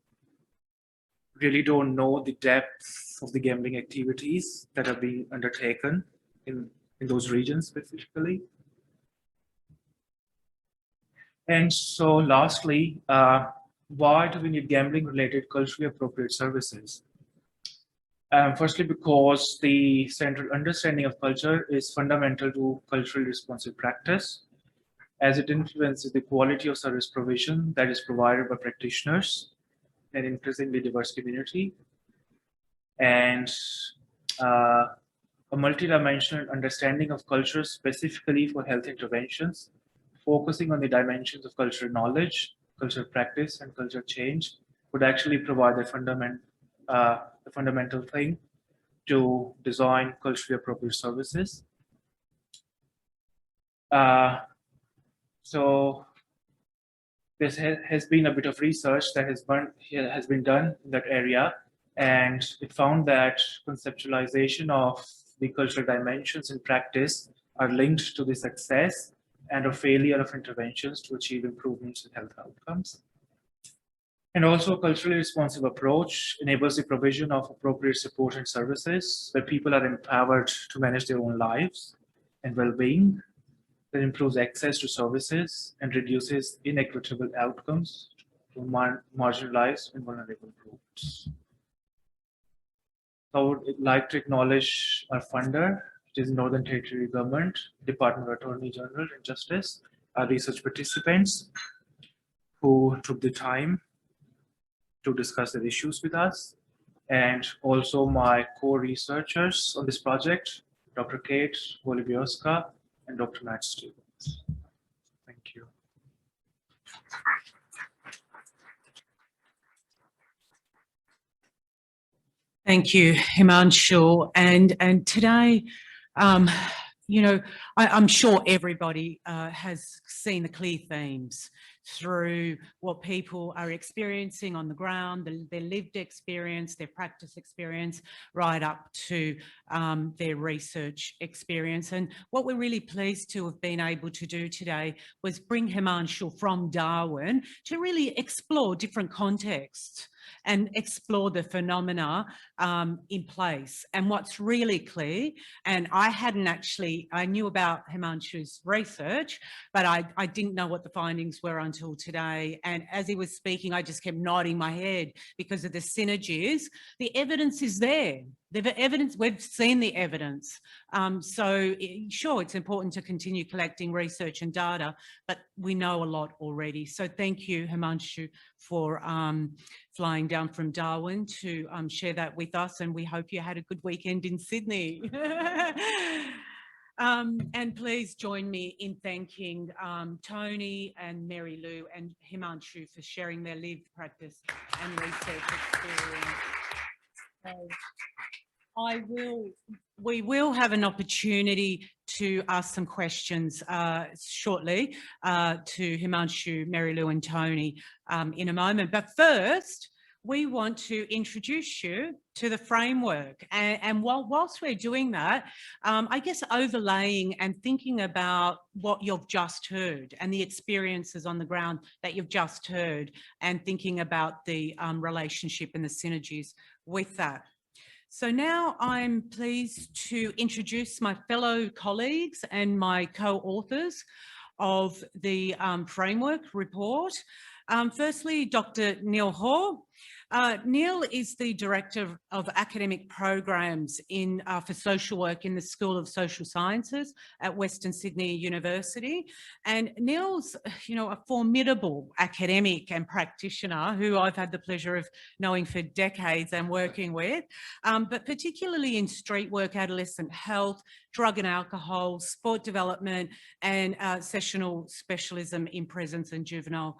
really don't know the depth of the gambling activities that are being undertaken in those regions specifically. And so lastly, why do we need gambling-related culturally appropriate services? Firstly, because the central understanding of culture is fundamental to culturally responsive practice, as it influences the quality of service provision that is provided by practitioners in an increasingly diverse community. And a multidimensional understanding of culture specifically for health interventions, focusing on the dimensions of cultural knowledge, cultural practice, and culture change would actually provide the fundamental thing to design culturally appropriate services. So this has been a bit of research that has been done in that area, and it found that conceptualization of the cultural dimensions in practice are linked to the success and or failure of interventions to achieve improvements in health outcomes. And also, a culturally responsive approach enables the provision of appropriate support and services where people are empowered to manage their own lives and well-being, that improves access to services and reduces inequitable outcomes to marginalized and vulnerable groups. I would like to acknowledge our funder, which is Northern Territory Government, Department of Attorney General and Justice, our research participants who took the time to discuss their issues with us, and also my co-researchers on this project, Dr. Kate Wolibioska and Dr. Matt Stevens. Thank you. Thank you, Himanshu. And today, you know, I'm sure everybody has seen the clear themes through what people are experiencing on the ground, their lived experience, their practice experience, right up to their research experience. And what we're really pleased to have been able to do today was bring Himanshu from Darwin to really explore different contexts and explore the phenomena in place. And what's really clear, and I knew about Himanshu's research, but I didn't know what the findings were until today. And as he was speaking, I just kept nodding my head because of the synergies. The evidence is there. We've seen the evidence. So sure, it's important to continue collecting research and data, but we know a lot already. So thank you, Himanshu, for flying down from Darwin to share that with us. And we hope you had a good weekend in Sydney. And please join me in thanking Tony and Mary Lou and Himanshu for sharing their lived practice and research experience. We will have an opportunity to ask some questions shortly to Himanshu, Mary Lou and Tony in a moment. But first, we want to introduce you to the framework. And whilst we're doing that, I guess overlaying and thinking about what you've just heard and the experiences on the ground that you've just heard, and thinking about the relationship and the synergies with that. So now I'm pleased to introduce my fellow colleagues and my co-authors of the framework report. Firstly, Dr. Neil Hall. Neil is the Director of Academic Programs for Social Work in the School of Social Sciences at Western Sydney University. And Neil's, a formidable academic and practitioner who I've had the pleasure of knowing for decades and working with, but particularly in street work, adolescent health, drug and alcohol, sport development, and sessional specialism in presence and juvenile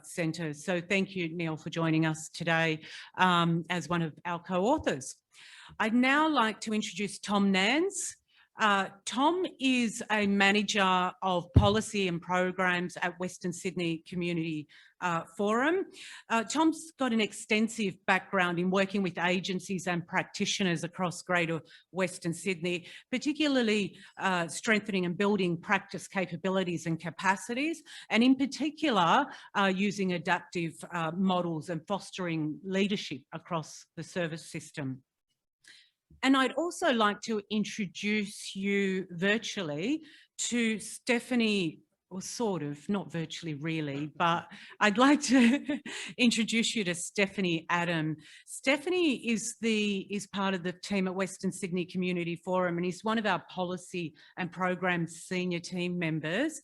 centres. So thank you, Neil, for joining us today as one of our co-authors. I'd now like to introduce Tom Nance. Tom is a manager of policy and programs at Western Sydney Community Forum. Tom's got an extensive background in working with agencies and practitioners across Greater Western Sydney, particularly strengthening and building practice capabilities and capacities, and in particular, using adaptive models and fostering leadership across the service system. And I'd also like to introduce you virtually to Stephanie, or sort of, not virtually really, but I'd like to introduce you to Stephanie Adam. Stephanie is part of the team at Western Sydney Community Forum and is one of our policy and program senior team members.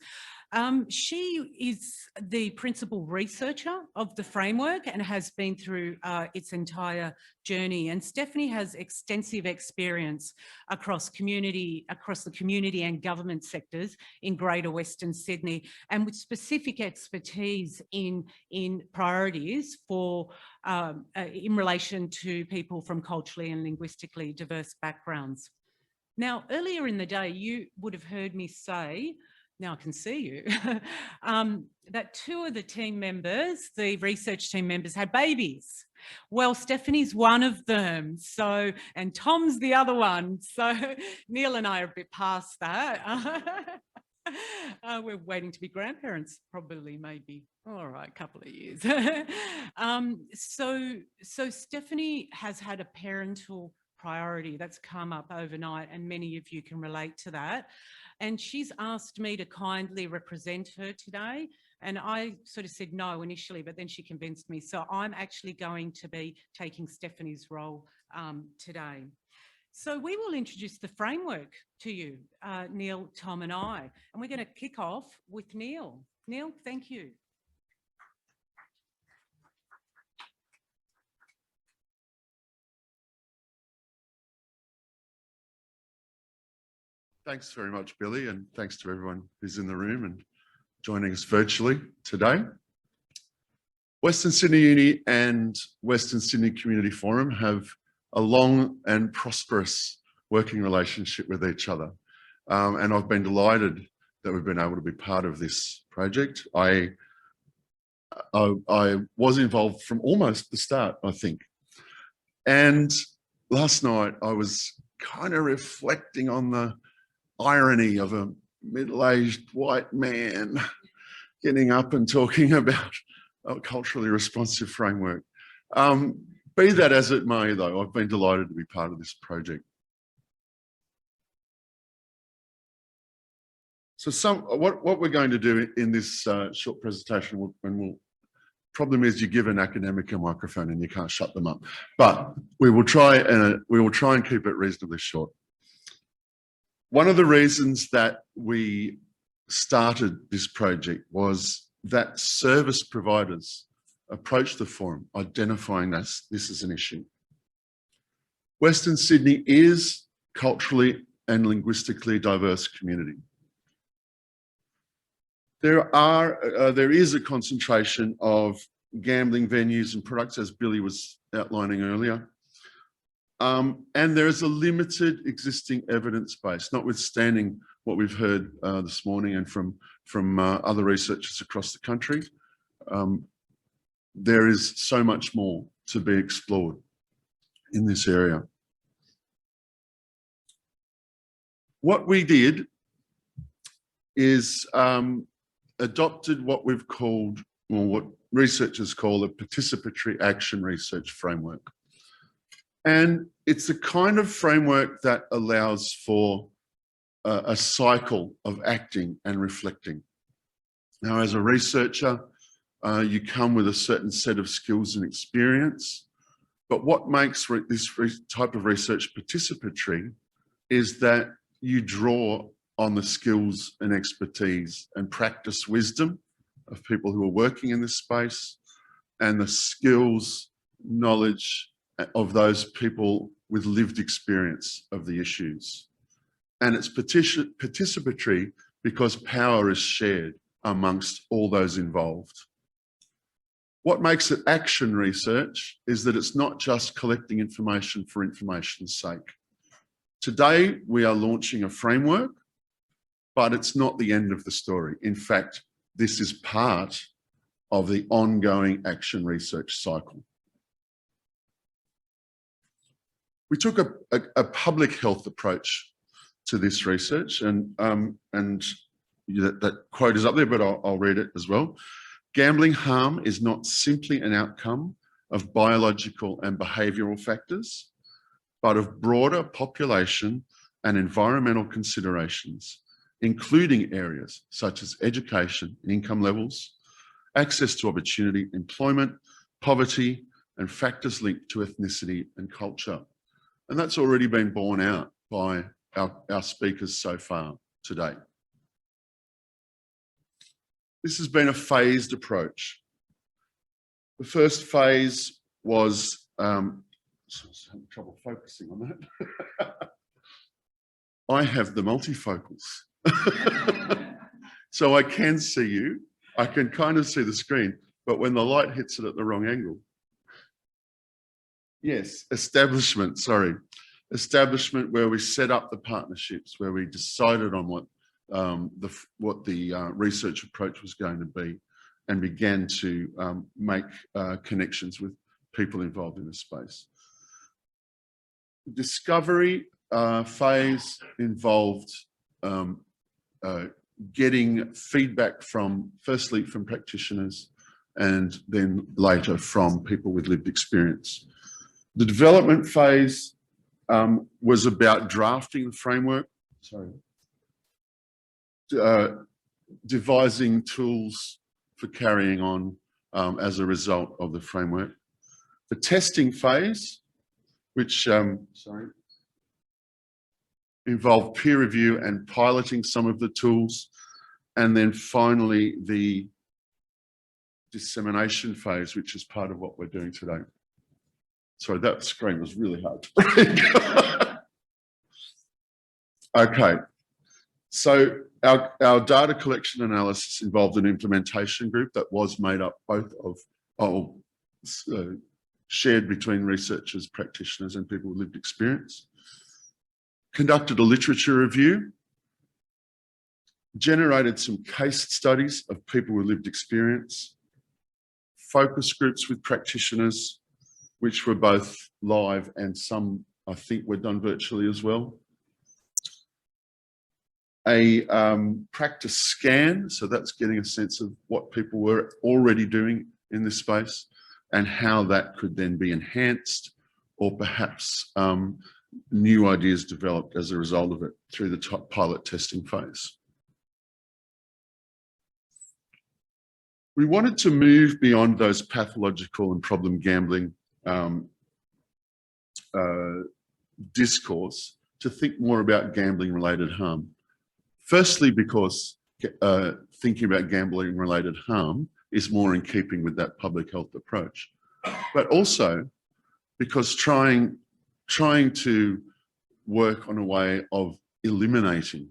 She is the principal researcher of the framework and has been through its entire journey. And Stephanie has extensive experience across the community and government sectors in Greater Western Sydney, and with specific expertise in priorities for in relation to people from culturally and linguistically diverse backgrounds. Now, earlier in the day, you would have heard me say, now I can see you, that two of the team members, the research team members, had babies. Well, Stephanie's one of them, so, and Tom's the other one. So Neil and I are a bit past that. We're waiting to be grandparents, probably, maybe, all right, a couple of years. So Stephanie has had a parental priority that's come up overnight, and many of you can relate to that. And she's asked me to kindly represent her today. And I sort of said no initially, but then she convinced me. So I'm actually going to be taking Stephanie's role today. So we will introduce the framework to you, Neil, Tom and I. And we're going to kick off with Neil. Neil, thank you. Thanks very much, Billy, and thanks to everyone who's in the room and joining us virtually today. Western Sydney Uni and Western Sydney Community Forum have a long and prosperous working relationship with each other. And I've been delighted that we've been able to be part of this project. I was involved from almost the start, I think. And last night I was kind of reflecting on the irony of a middle-aged white man getting up and talking about a culturally responsive framework. Be that as it may, though, I've been delighted to be part of this project. So what we're going to do in this short presentation, problem is you give an academic a microphone and you can't shut them up, but we will try and keep it reasonably short. One of the reasons that we started this project was that service providers approached the forum identifying this as an issue. Western Sydney is culturally and linguistically diverse community. There is a concentration of gambling venues and products, as Billy was outlining earlier. And there is a limited existing evidence base, notwithstanding what we've heard this morning and from other researchers across the country. There is so much more to be explored in this area. What we did is adopted what we've called, or what researchers call, a participatory action research framework. And it's the kind of framework that allows for a cycle of acting and reflecting. Now, as a researcher, you come with a certain set of skills and experience, but what makes this type of research participatory is that you draw on the skills and expertise and practice wisdom of people who are working in this space, and the skills, knowledge of those people with lived experience of the issues. And it's participatory because power is shared amongst all those involved. What makes it action research is that it's not just collecting information for information's sake. Today, we are launching a framework, but it's not the end of the story. In fact, this is part of the ongoing action research cycle. We took a public health approach to this research, and that quote is up there, but I'll read it as well. Gambling harm is not simply an outcome of biological and behavioural factors, but of broader population and environmental considerations, including areas such as education and income levels, access to opportunity, employment, poverty, and factors linked to ethnicity and culture. And that's already been borne out by our speakers so far today. This has been a phased approach. The first phase was, I'm having trouble focusing on that. I have the multifocals. So I can see you, I can kind of see the screen, but when the light hits it at the wrong angle. Yes, establishment, sorry. Establishment where we set up the partnerships, where we decided on what the research approach was going to be, and began to make connections with people involved in the space. The discovery phase involved getting feedback firstly from practitioners, and then later from people with lived experience. The development phase was about drafting the framework, devising tools for carrying on as a result of the framework. The testing phase, which involved peer review and piloting some of the tools, and then finally the dissemination phase, which is part of what we're doing today. Sorry, that screen was really hard to read. Okay, so our data collection analysis involved an implementation group that was made up both of shared between researchers, practitioners, and people with lived experience. Conducted a literature review, generated some case studies of people with lived experience, focus groups with practitioners, which were both live and some, I think, were done virtually as well. A practice scan, so that's getting a sense of what people were already doing in this space and how that could then be enhanced, or perhaps new ideas developed as a result of it through the pilot testing phase. We wanted to move beyond those pathological and problem gambling discourse to think more about gambling related harm. Firstly, because thinking about gambling related harm is more in keeping with that public health approach, but also because trying to work on a way of eliminating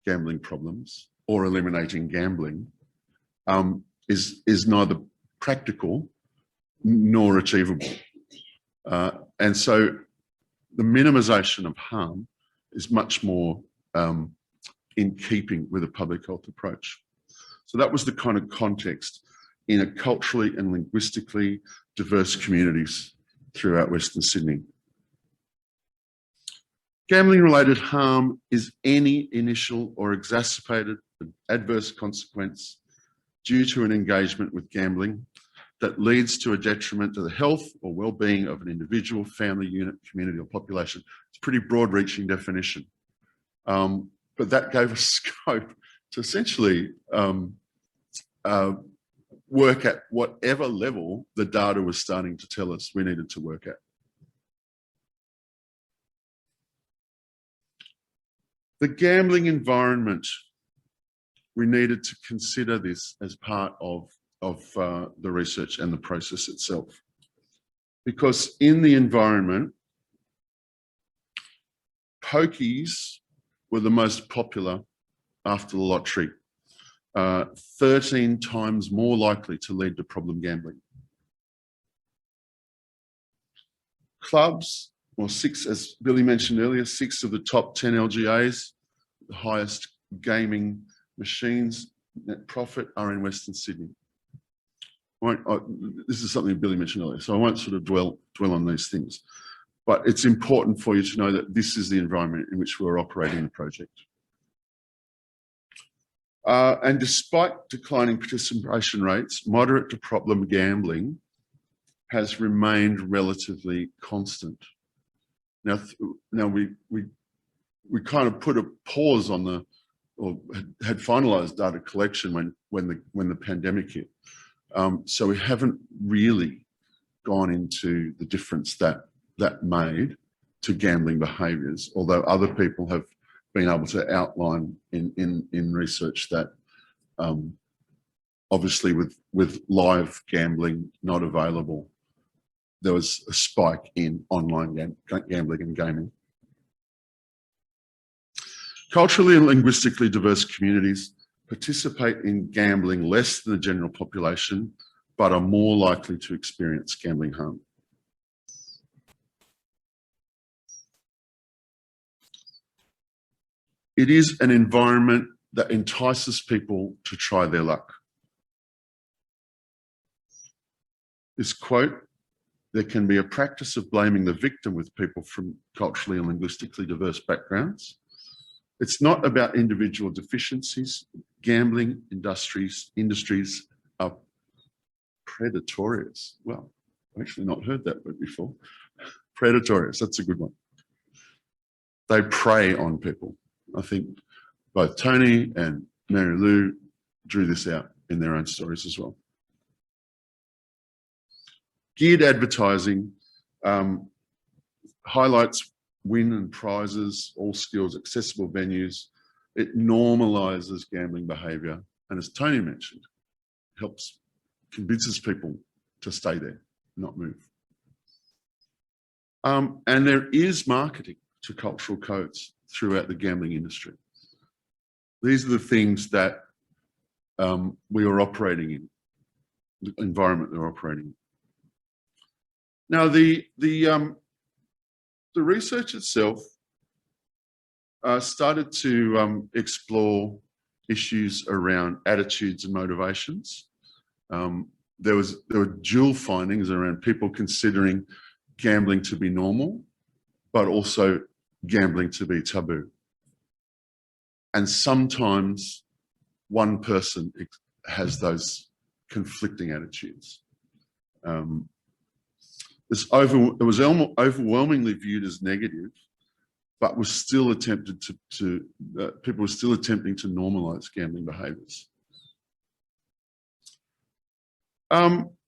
gambling problems or eliminating gambling is neither practical nor achievable. And so the minimization of harm is much more in keeping with a public health approach. So that was the kind of context in a culturally and linguistically diverse communities throughout Western Sydney. Gambling-related harm is any initial or exacerbated adverse consequence due to an engagement with gambling that leads to a detriment to the health or well-being of an individual, family, unit, community, or population. It's a pretty broad-reaching definition. But that gave us scope to essentially work at whatever level the data was starting to tell us we needed to work at. The gambling environment, we needed to consider this as part of the research and the process itself. Because in the environment, pokies were the most popular after the lottery, 13 times more likely to lead to problem gambling. Clubs or 6, as Billy mentioned earlier, 6 of the top 10 LGAs, the highest gaming machines net profit, are in Western Sydney. This is something Billy mentioned earlier, so I won't sort of dwell on these things. But it's important for you to know that this is the environment in which we're operating the project. And despite declining participation rates, moderate to problem gambling has remained relatively constant. Now we kind of put a pause on the, or had finalised data collection when the pandemic hit. So we haven't really gone into the difference that made to gambling behaviours, although other people have been able to outline in research that obviously with live gambling not available, there was a spike in online gambling and gaming. Culturally and linguistically diverse communities participate in gambling less than the general population, but are more likely to experience gambling harm. It is an environment that entices people to try their luck. This quote, "There can be a practice of blaming the victim with people from culturally and linguistically diverse backgrounds. It's not about individual deficiencies. Gambling industries are predatorious." Well, I've actually not heard that word before. Predatorious, that's a good one. They prey on people. I think both Tony and Mary Lou drew this out in their own stories as well. Geared advertising highlights win and prizes, all skills, accessible venues. It normalises gambling behaviour, and as Tony mentioned, convinces people to stay there, not move. And there is marketing to cultural codes throughout the gambling industry. These are the things that we are operating in, the environment they're operating in. Now, the research itself started to explore issues around attitudes and motivations. There were dual findings around people considering gambling to be normal, but also gambling to be taboo. And sometimes one person has those conflicting attitudes. It was overwhelmingly viewed as negative, but was still attempted people were still attempting to normalise gambling behaviours.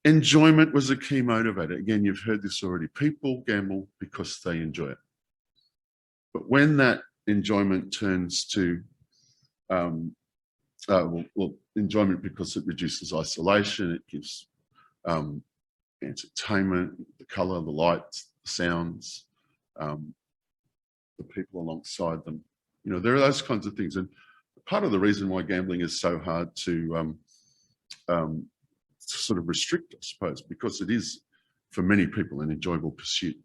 Enjoyment was a key motivator. Again, you've heard this already. People gamble because they enjoy it. But when that enjoyment turns to enjoyment because it reduces isolation, it gives entertainment, the colour, the lights, the sounds, the people alongside them. You know, there are those kinds of things. And part of the reason why gambling is so hard to sort of restrict, I suppose, because it is, for many people, an enjoyable pursuit.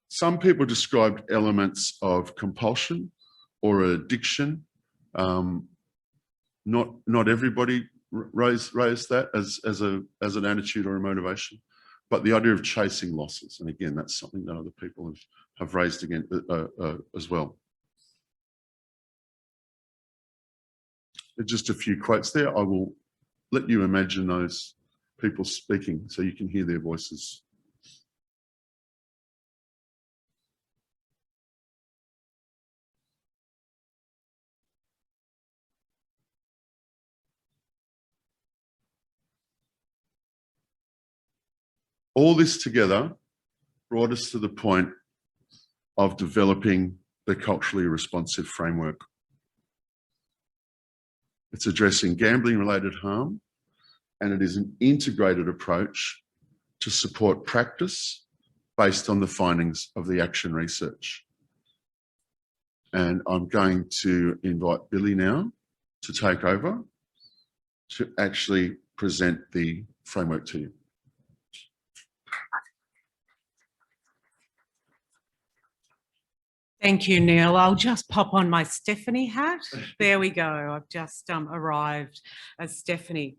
Some people described elements of compulsion or addiction. Not everybody raised that as an attitude or a motivation, but the idea of chasing losses, and again, that's something that other people have raised again as well. Just a few quotes there. I will let you imagine those people speaking so you can hear their voices. All this together brought us to the point of developing the culturally responsive framework. It's addressing gambling-related harm, and it is an integrated approach to support practice based on the findings of the action research. And I'm going to invite Billy now to take over to actually present the framework to you. Thank you, Neil. I'll just pop on my Stephanie hat. There we go. I've just arrived as Stephanie.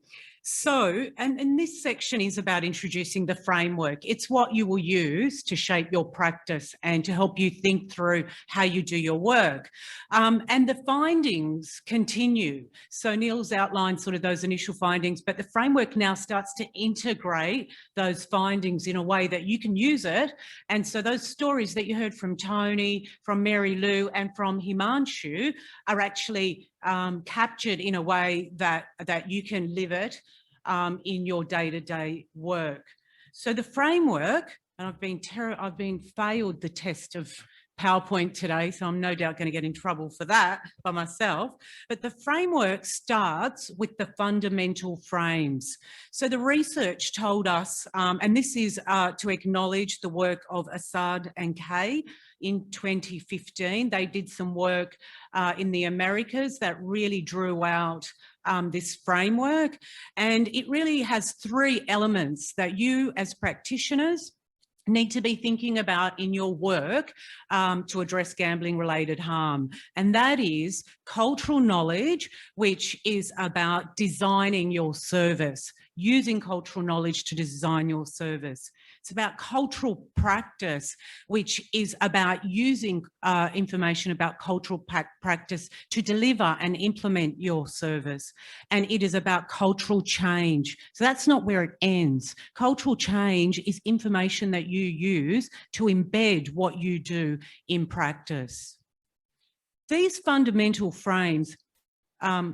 So, and this section is about introducing the framework. It's what you will use to shape your practice and to help you think through how you do your work. And the findings continue. So Neil's outlined sort of those initial findings, but the framework now starts to integrate those findings in a way that you can use it. And so those stories that you heard from Tony, from Mary Lou, and from Himanshu are actually captured in a way that you can live it in your day-to-day work. So the framework, and I've been failed the test of PowerPoint today, so I'm no doubt going to get in trouble for that by myself. But the framework starts with the fundamental frames. So the research told us, and this is to acknowledge the work of Assad and Kay in 2015. They did some work in the Americas that really drew out this framework. And it really has three elements that you as practitioners need to be thinking about in your work to address gambling related harm. And that is cultural knowledge, which is about designing your service, using cultural knowledge to design your service. It's about cultural practice, which is about using information about cultural practice to deliver and implement your service. And it is about cultural change. So that's not where it ends. Cultural change is information that you use to embed what you do in practice. These fundamental frames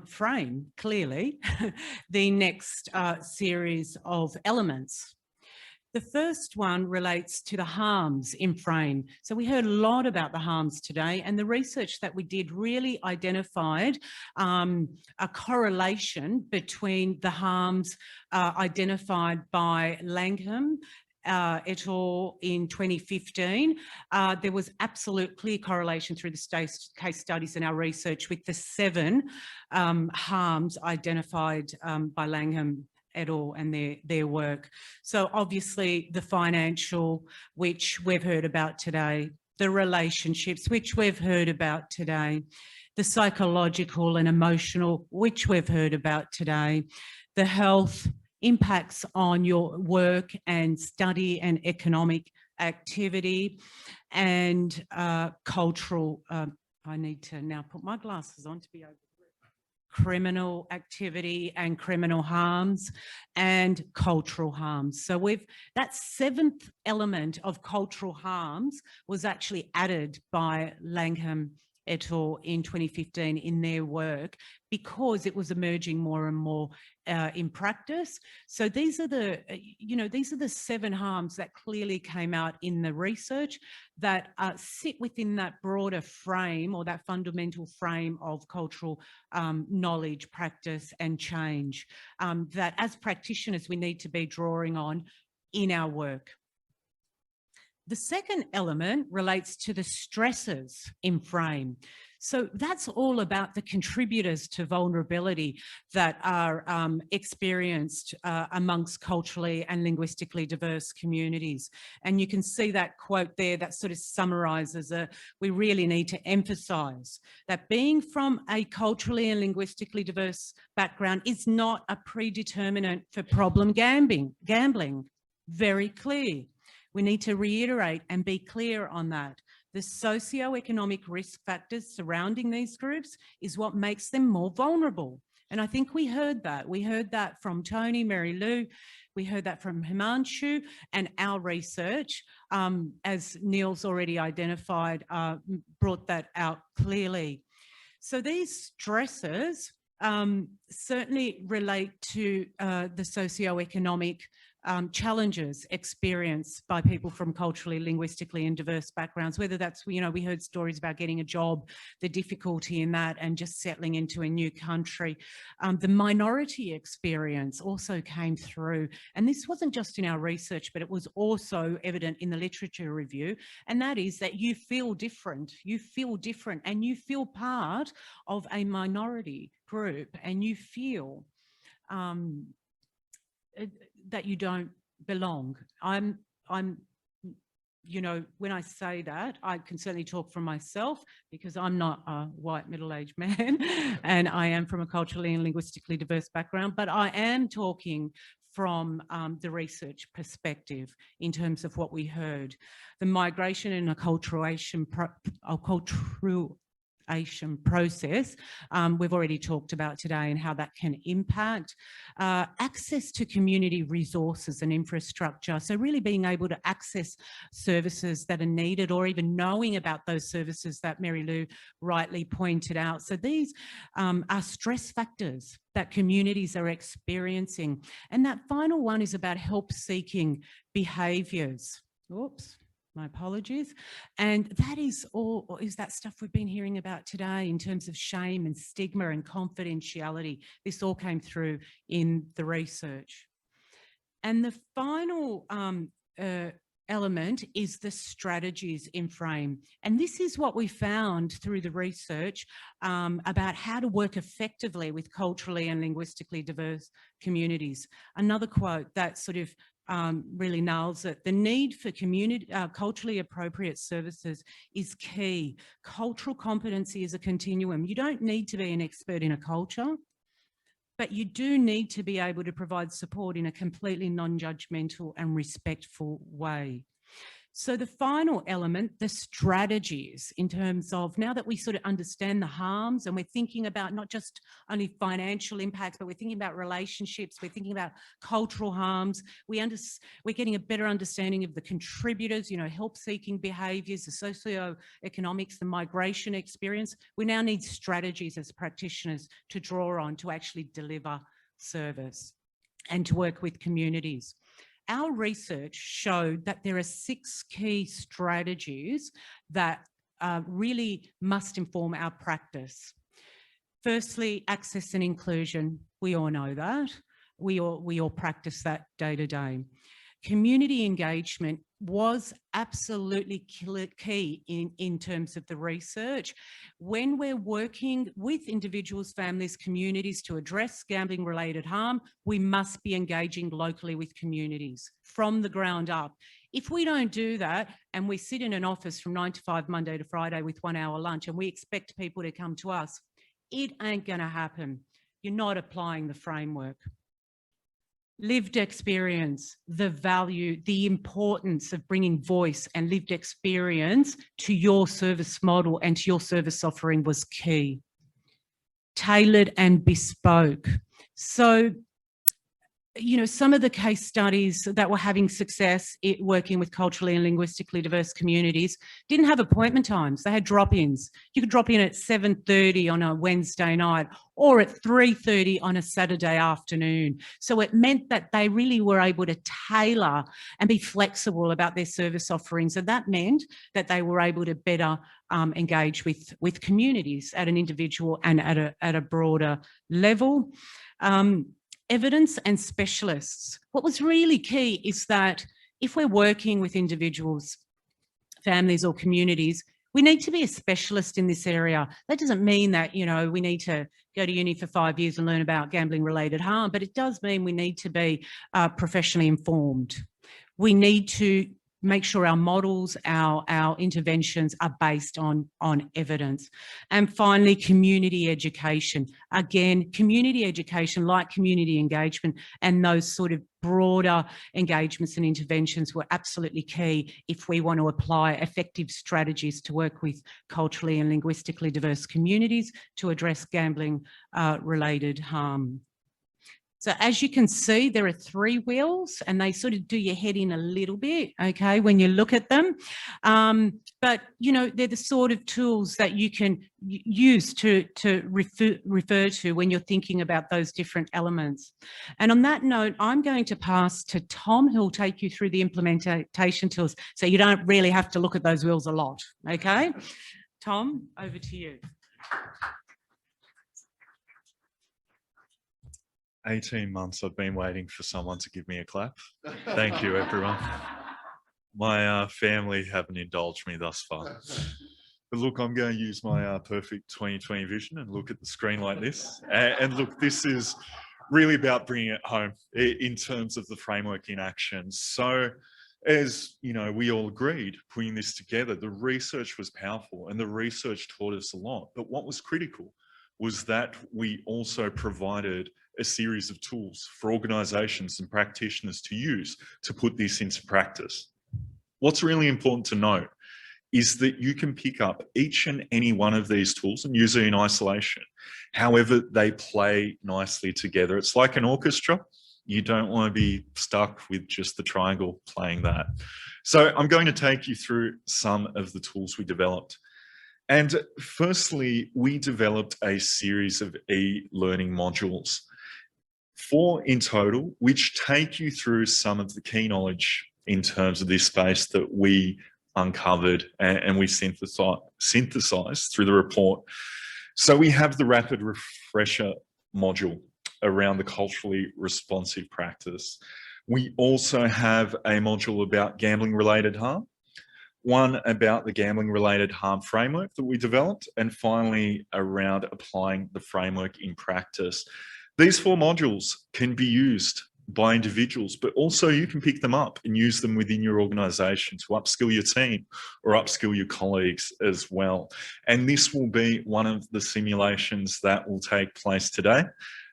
frame clearly the next series of elements. The first one relates to the harms in frame. So we heard a lot about the harms today, and the research that we did really identified a correlation between the harms identified by Langham et al. In 2015. There was absolute clear correlation through the case studies in our research with the 7 harms identified by Langham et al. And their work. So obviously the financial, which we've heard about today, the relationships, which we've heard about today, the psychological and emotional, which we've heard about today, the health impacts on your work and study and economic activity, and cultural, I need to now put my glasses on to be able to criminal activity and criminal harms and cultural harms. So that 7th element of cultural harms was actually added by Langham et al. In 2015 in their work, because it was emerging more and more in practice. So these are the 7 harms that clearly came out in the research that sit within that broader frame, or that fundamental frame of cultural knowledge, practice and change that as practitioners we need to be drawing on in our work. The second element relates to the stresses in frame. So that's all about the contributors to vulnerability that are experienced amongst culturally and linguistically diverse communities. And you can see that quote there that sort of summarises we really need to emphasise that being from a culturally and linguistically diverse background is not a predeterminant for problem gambling. Very clear. We need to reiterate and be clear on that. The socio-economic risk factors surrounding these groups is what makes them more vulnerable. And I think we heard that. We heard that from Tony, Mary Lou, we heard that from Himanshu, and our research, as Neil's already identified, brought that out clearly. So these stresses certainly relate to the socio-economic challenges experienced by people from culturally, linguistically and diverse backgrounds, whether that's, we heard stories about getting a job, the difficulty in that and just settling into a new country. The minority experience also came through, and this wasn't just in our research, but it was also evident in the literature review, and that is that you feel different and you feel part of a minority group, and you feel that you don't belong. I'm you know, when I say that, I can certainly talk for myself because I'm not a white middle-aged man and I am from a culturally and linguistically diverse background, but I am talking from the research perspective in terms of what we heard. The migration and acculturation process we've already talked about today and how that can impact access to community resources and infrastructure. So really being able to access services that are needed or even knowing about those services that Mary Lou rightly pointed out. So these are stress factors that communities are experiencing. And that final one is about help-seeking behaviours. Oops. My apologies. And that is that stuff we've been hearing about today in terms of shame and stigma and confidentiality. This all came through in the research. And the final element is the strategies in frame. And this is what we found through the research about how to work effectively with culturally and linguistically diverse communities. Another quote that sort of really nails it. The need for culturally appropriate services is key. Cultural competency is a continuum. You don't need to be an expert in a culture, but you do need to be able to provide support in a completely non-judgmental and respectful way. So the final element, the strategies in terms of now that we sort of understand the harms and we're thinking about not just only financial impacts, but we're thinking about relationships, we're thinking about cultural harms, we're getting a better understanding of the contributors, you know, help-seeking behaviours, the socio-economics, the migration experience. We now need strategies as practitioners to draw on to actually deliver service and to work with communities. Our research showed that there are 6 key strategies that really must inform our practice. Firstly, access and inclusion. We all know that. We all practice that day to day. Community engagement was absolutely key in terms of the research. When we're working with individuals, families, communities to address gambling-related harm, we must be engaging locally with communities from the ground up. If we don't do that and we sit in an office from 9 to 5, Monday to Friday with 1 hour lunch and we expect people to come to us, it ain't going to happen. You're not applying the framework. Lived experience, the value, the importance of bringing voice and lived experience to your service model and to your service offering was key. Tailored and bespoke. So, you know, some of the case studies that were having success working with culturally and linguistically diverse communities didn't have appointment times. They had drop-ins. You could drop in at 7:30 on a Wednesday night or at 3:30 on a Saturday afternoon. So it meant that they really were able to tailor and be flexible about their service offerings. And that meant that they were able to better engage with communities at an individual and at a broader level. Evidence and specialists. What was really key is that if we're working with individuals, families or communities, we need to be a specialist in this area. That doesn't mean that, you know, we need to go to uni for 5 years and learn about gambling-related harm, but it does mean we need to be professionally informed. We need to make sure our models, our interventions are based on evidence. And finally, community education. Again, community education, like community engagement, and those sort of broader engagements and interventions were absolutely key if we want to apply effective strategies to work with culturally and linguistically diverse communities to address gambling-related harm. So as you can see, there are 3 wheels and they sort of do your head in a little bit, okay, when you look at them. But, you know, they're the sort of tools that you can use to refer to when you're thinking about those different elements. And on that note, I'm going to pass to Tom, who'll take you through the implementation tools so you don't really have to look at those wheels a lot, okay? Tom, over to you. 18 months I've been waiting for someone to give me a clap. Thank you, everyone. My family haven't indulged me thus far. But look, I'm going to use my perfect 20/20 vision and look at the screen like this. And look, this is really about bringing it home in terms of the framework in action. So As you know, we all agreed putting this together, the research was powerful and the research taught us a lot. But what was critical was that we also provided a series of tools for organizations and practitioners to use to put this into practice. What's really important to note is that you can pick up each and any one of these tools and use it in isolation. However, they play nicely together. It's like an orchestra. You don't want to be stuck with just the triangle playing that. So I'm going to take you through some of the tools we developed. And firstly, we developed a series of e-learning modules, 4 in total, which take you through some of the key knowledge in terms of this space that we uncovered and we synthesized through the report. So we have the rapid refresher module around the culturally responsive practice. We also have a module about gambling related harm, one about the gambling related harm framework that we developed, and finally around applying the framework in practice. These 4 modules can be used by individuals, but also you can pick them up and use them within your organization to upskill your team or upskill your colleagues as well. And this will be one of the simulations that will take place today.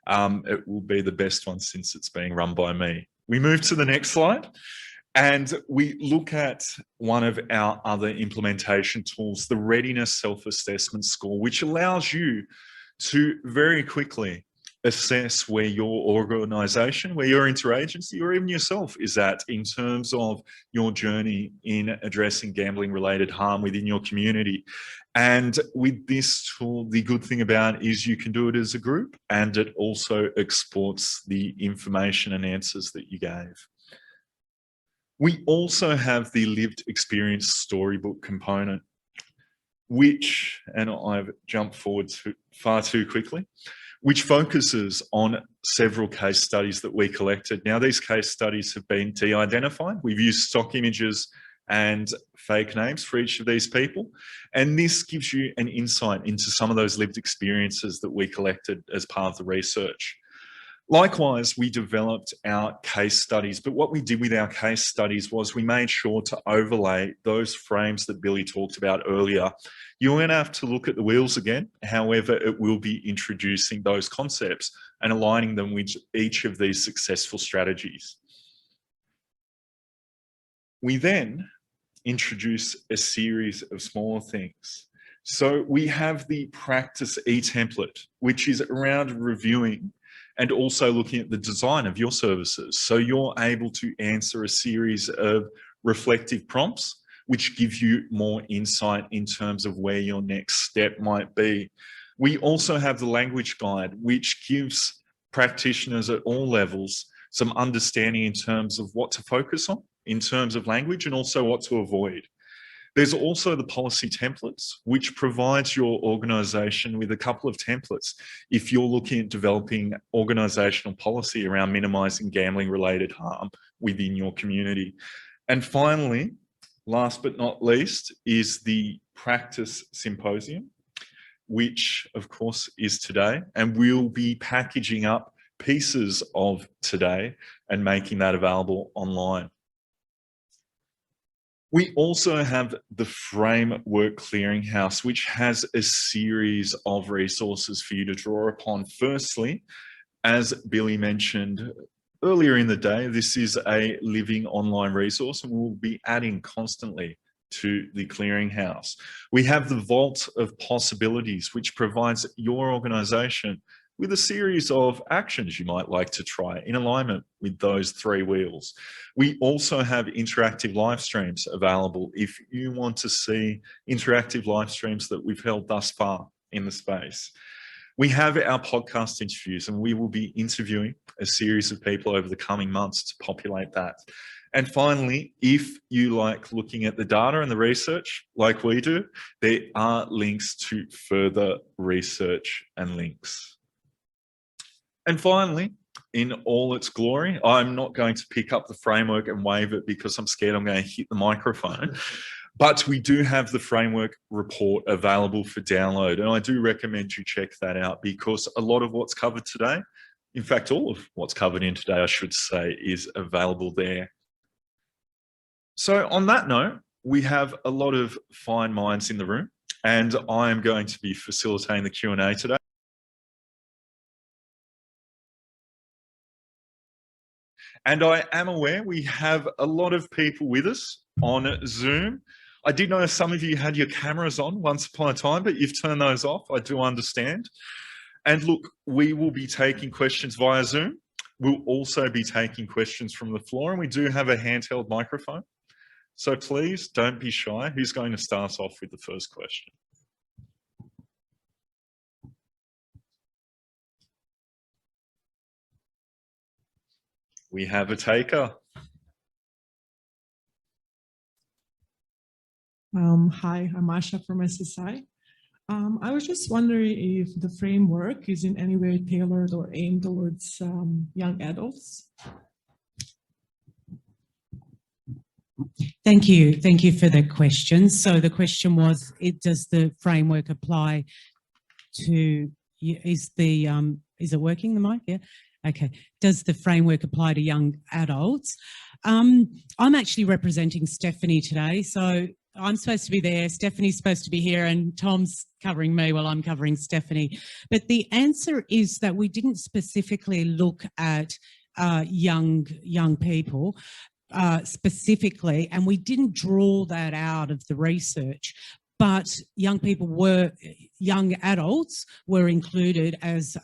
It will be the best one since it's being run by me. We move to the next slide and we look at one of our other implementation tools, the Readiness self-assessment score, which allows you to very quickly assess where your organization, where your interagency, or even yourself is at in terms of your journey in addressing gambling related harm within your community. And with this tool, the good thing about it is you can do it as a group and it also exports the information and answers that you gave. We also have the lived experience storybook component, which, and I've jumped forward far too quickly, which focuses on several case studies that we collected. Now, these case studies have been de-identified. We've used stock images and fake names for each of these people. And this gives you an insight into some of those lived experiences that we collected as part of the research. Likewise, we developed our case studies, but what we did with our case studies was we made sure to overlay those frames that Billy talked about earlier. You're going to have to look at the wheels again. However, it will be introducing those concepts and aligning them with each of these successful strategies. We then introduce a series of smaller things. So we have the practice e-template, which is around reviewing and also looking at the design of your services. So you're able to answer a series of reflective prompts, which give you more insight in terms of where your next step might be. We also have the language guide, which gives practitioners at all levels some understanding in terms of what to focus on, in terms of language, and also what to avoid. There's also the policy templates, which provides your organization with a couple of templates if you're looking at developing organizational policy around minimizing gambling related harm within your community. And finally, last but not least, is the Practice Symposium, which of course is today, and we'll be packaging up pieces of today and making that available online. We also have the Framework Clearinghouse, which has a series of resources for you to draw upon. Firstly, as Billy mentioned earlier in the day, this is a living online resource and we'll be adding constantly to the Clearinghouse. We have the Vault of Possibilities, which provides your organisation with a series of actions you might like to try in alignment with those 3 wheels. We also have interactive live streams available if you want to see interactive live streams that we've held thus far in the space. We have our podcast interviews and we will be interviewing a series of people over the coming months to populate that. And finally, if you like looking at the data and the research like we do, there are links to further research and links. And finally, in all its glory, I'm not going to pick up the framework and wave it because I'm scared I'm going to hit the microphone. But we do have the framework report available for download. And I do recommend you check that out because a lot of what's covered today, in fact, all of what's covered in today, I should say, is available there. So on that note, we have a lot of fine minds in the room, and I am going to be facilitating the Q&A today. And I am aware we have a lot of people with us on Zoom. I did know some of you had your cameras on once upon a time, but you've turned those off. I do understand. And look, we will be taking questions via Zoom. We'll also be taking questions from the floor, and we do have a handheld microphone. So please don't be shy. Who's going to start off with the first question? We have a taker. Hi, I'm Asha from SSI. I was just wondering if the framework is in any way tailored or aimed towards young adults. Thank you. Thank you for the question. So the question was, does the framework apply to, is it working, the mic? Yeah. Okay. Does the framework apply to young adults? I'm actually representing Stephanie today. So I'm supposed to be there, Stephanie's supposed to be here, and Tom's covering me while I'm covering Stephanie. But the answer is that we didn't specifically look at young people specifically, and we didn't draw that out of the research. But young adults were included as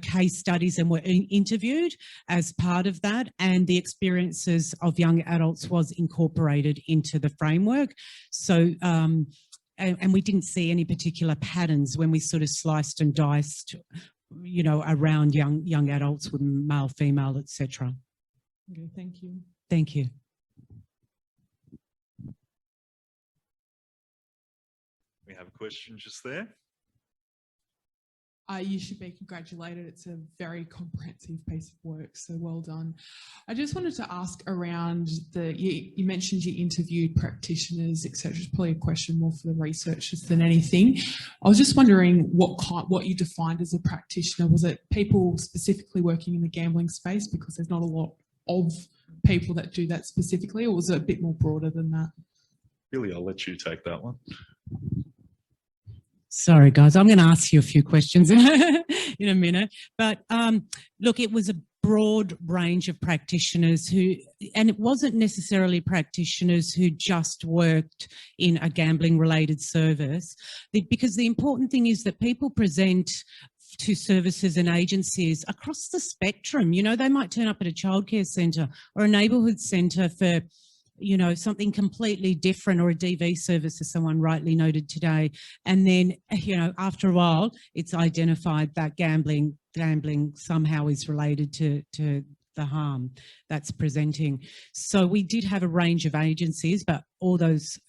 case studies and were interviewed as part of that, and the experiences of young adults was incorporated into the framework. So, and we didn't see any particular patterns when we sort of sliced and diced, you know, around young adults with male, female, etc. Okay, thank you. Thank you. We have a question just there. You should be congratulated. It's a very comprehensive piece of work, so well done. I just wanted to ask around you mentioned you interviewed practitioners, etc. It's probably a question more for the researchers than anything. I was just wondering what you defined as a practitioner. Was it people specifically working in the gambling space, because there's not a lot of people that do that specifically, or was it a bit more broader than that? Billy, I'll let you take that one. Sorry, guys, I'm going to ask you a few questions in a minute. But look, it was a broad range of practitioners and it wasn't necessarily practitioners who just worked in a gambling-related service, because the important thing is that people present to services and agencies across the spectrum. You know, they might turn up at a childcare centre or a neighbourhood centre for, you know, something completely different, or a DV service, as someone rightly noted today. And then, you know, after a while, it's identified that gambling somehow is related to the harm that's presenting. So we did have a range of agencies, but all those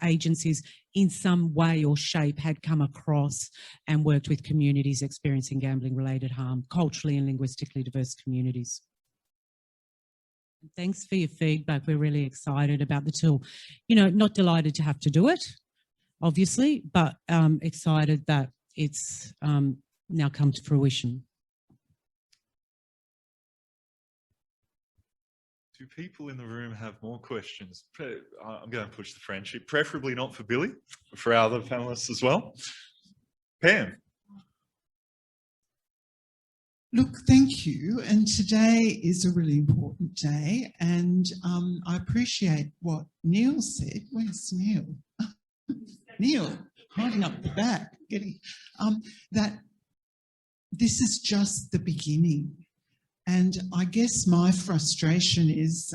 agencies in some way or shape had come across and worked with communities experiencing gambling-related harm, culturally and linguistically diverse communities. Thanks for your feedback. We're really excited about the tool. You know, not delighted to have to do it, obviously, but excited that it's now come to fruition. Do people in the room have more questions? I'm going to push the friendship, preferably not for Billy, but for our other panelists as well. Pam. Look, thank you. And today is a really important day. And I appreciate what Neil said. Where's Neil? Neil, hiding up the back, that this is just the beginning. And I guess my frustration is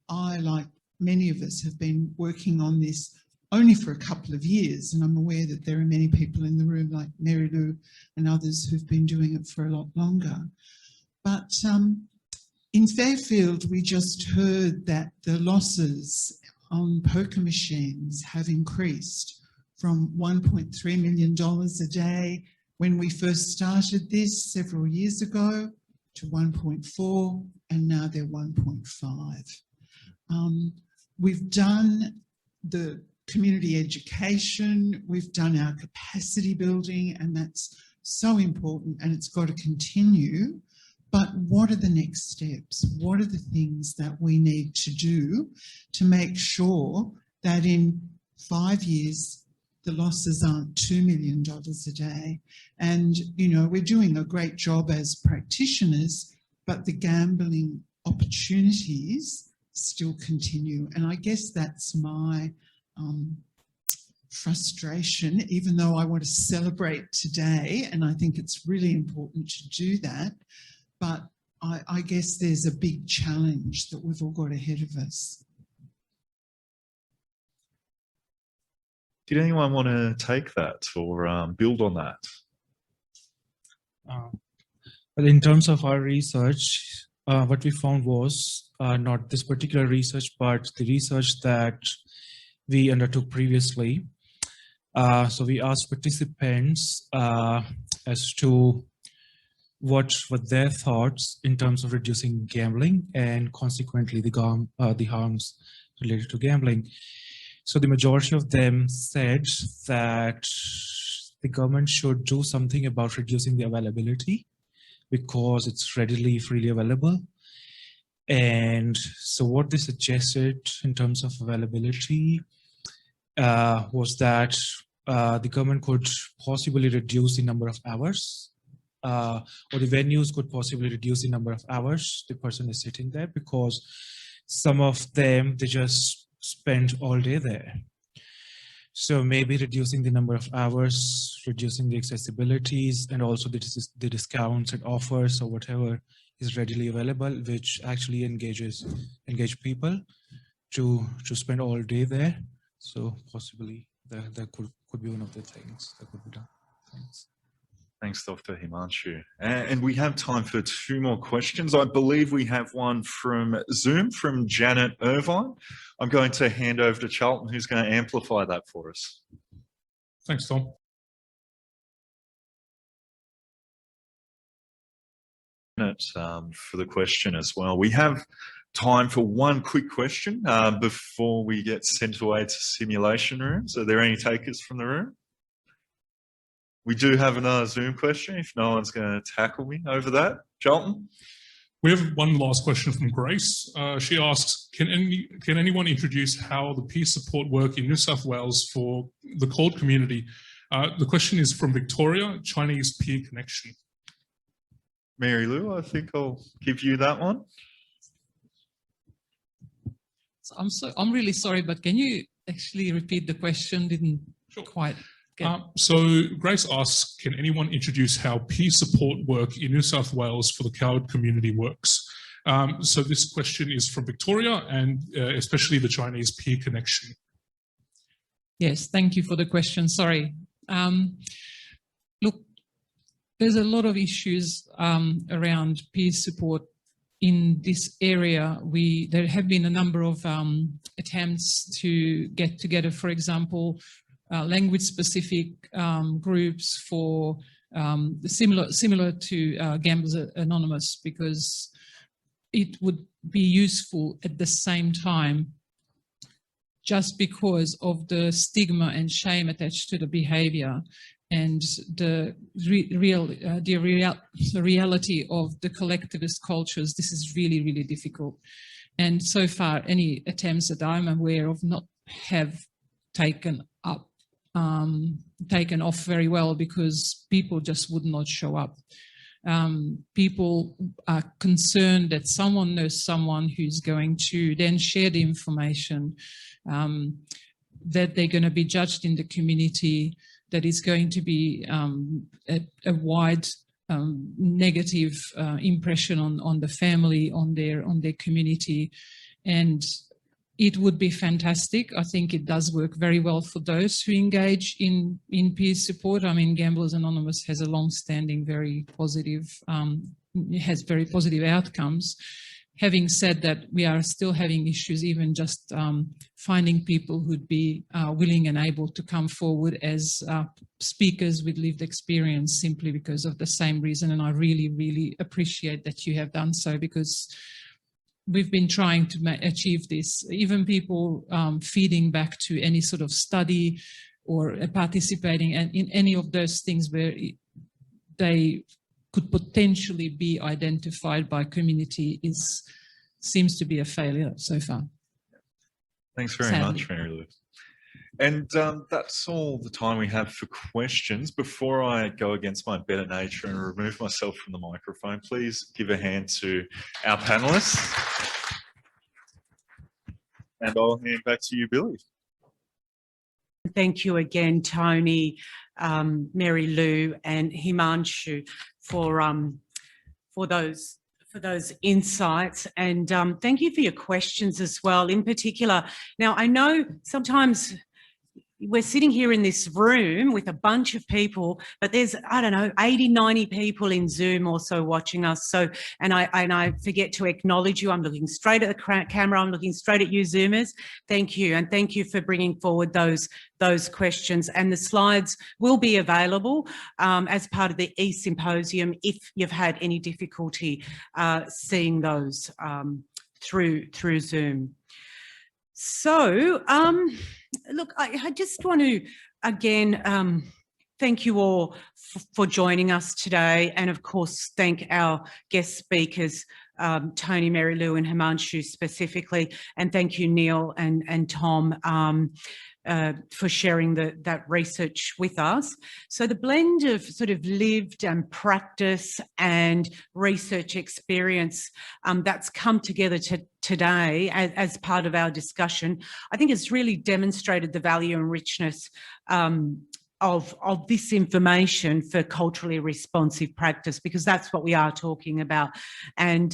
I, like many of us, have been working on this only for a couple of years, and I'm aware that there are many people in the room like Mary Lou and others who've been doing it for a lot longer. But in Fairfield, we just heard that the losses on poker machines have increased from $1.3 million a day when we first started this several years ago to 1.4, and now they're 1.5. We've done the community education, we've done our capacity building, and that's so important and it's got to continue. but what are the next steps? What are the things that we need to do to make sure that in 5 years, the losses aren't $2 million a day? And, you know, we're doing a great job as practitioners, but the gambling opportunities still continue. And I guess that's my frustration, even though I want to celebrate today, and I think it's really important to do that. But I guess there's a big challenge that we've all got ahead of us. Did anyone want to take that or build on that? But in terms of our research, what we found was not this particular research, but the research that we undertook previously. So we asked participants as to what were their thoughts in terms of reducing gambling and consequently the harms related to gambling. So the majority of them said that the government should do something about reducing the availability because it's freely available. And so what they suggested in terms of availability was that the government could possibly reduce the number of hours or the venues could possibly reduce the number of hours the person is sitting there, because some of them, they just spend all day there. So maybe reducing the number of hours, reducing the accessibilities, and also the discounts and offers or whatever is readily available, which actually engage people to spend all day there. So possibly that could be one of the things that could be done. Thanks. Thanks, Dr. Himanshu. And we have time for 2 more questions. I believe we have one from Zoom from Janet Irvine. I'm going to hand over to Charlton, who's going to amplify that for us. Thanks, Tom. For the question as well. We have time for one quick question before we get sent away to simulation rooms. Are there any takers from the room? We do have another Zoom question if no one's going to tackle me over that. Charlton? We have one last question from Grace. She asks, can anyone introduce how the peer support work in New South Wales for the CALD community? The question is from Victoria, Chinese Peer Connection. Mary Lou, I think I'll give you that one. So I'm really sorry, but can you actually repeat the question? Didn't quite get. So Grace asks, can anyone introduce how peer support work in New South Wales for the CALD community works? So this question is from Victoria and especially the Chinese Peer Connection. Yes, thank you for the question. Sorry. Look, there's a lot of issues around peer support in this area. There have been a number of attempts to get together, for example, language-specific groups for similar to Gamblers Anonymous, because it would be useful at the same time, just because of the stigma and shame attached to the behaviour and the reality of the collectivist cultures. This is really, really difficult. And so far, any attempts that I'm aware of not have taken off very well, because people just would not show up. People are concerned that someone knows someone who's going to then share the information, that they're going to be judged in the community, that is going to be a wide negative impression on the family, on their community. And it would be fantastic. I think it does work very well for those who engage in peer support. I mean, Gamblers Anonymous has a long-standing, very positive outcomes. Having said that, we are still having issues, even just finding people who'd be willing and able to come forward as speakers with lived experience, simply because of the same reason. And I really, really appreciate that you have done so, because we've been trying to achieve this. Even people feeding back to any sort of study or participating in any of those things where they could potentially be identified by community seems to be a failure so far. Thanks very Sadly. much, Mary Lou. And that's all the time we have for questions. Before I go against my better nature and remove myself from the microphone, please give a hand to our panellists. And I'll hand back to you, Billy. Thank you again, Tony, Mary Lou and Himanshu for those insights, and thank you for your questions as well. In particular, now I know sometimes we're sitting here in this room with a bunch of people, but there's, I don't know, 80, 90 people in Zoom also watching us. So, and I forget to acknowledge you. I'm looking straight at the camera. I'm looking straight at you, Zoomers. Thank you. And thank you for bringing forward those questions. And the slides will be available as part of the e-symposium if you've had any difficulty seeing those through Zoom. So, look, I just want to, again, thank you all for joining us today. And of course, thank our guest speakers, Tony, Mary Lou and Himanshu specifically. And thank you, Neil and Tom, for sharing that research with us. So the blend of sort of lived and practice and research experience that's come together today as part of our discussion, I think has really demonstrated the value and richness of this information for culturally responsive practice, because that's what we are talking about. And,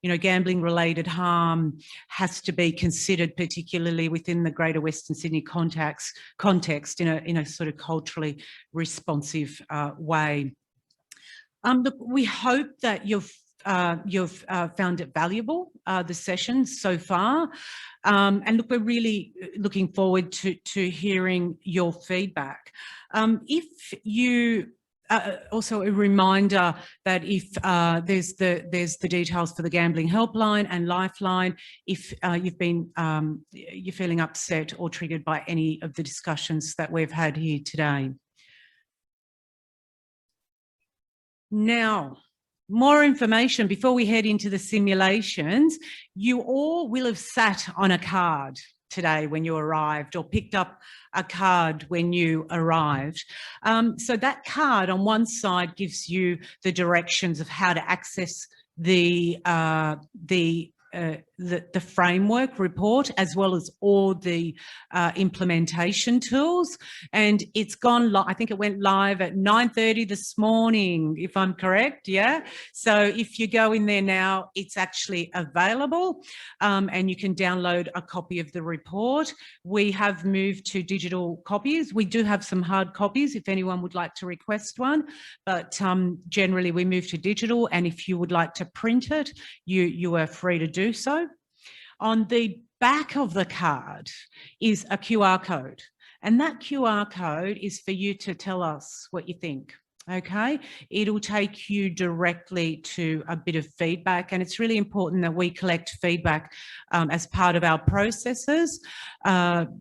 you know, gambling related harm has to be considered, particularly within the Greater Western Sydney context in a sort of culturally responsive way. Look, we hope that you've found it valuable, the sessions so far. And look, we're really looking forward to hearing your feedback. If you, also a reminder that if there's the details for the gambling helpline and lifeline, if you're feeling upset or triggered by any of the discussions that we've had here today. Now, more information before we head into the simulations. You all will have sat on a card today when you arrived, or picked up a card when you arrived. So that card on one side gives you the directions of how to access the framework report, as well as all the implementation tools. And it's gone live, I think it went live at 9:30 this morning, if I'm correct, yeah? So if you go in there now, it's actually available, and you can download a copy of the report. We have moved to digital copies. We do have some hard copies if anyone would like to request one, but generally we move to digital, and if you would like to print it, you are free to do so. On the back of the card is a QR code, and that QR code is for you to tell us what you think. Okay, it'll take you directly to a bit of feedback, and it's really important that we collect feedback as part of our processes,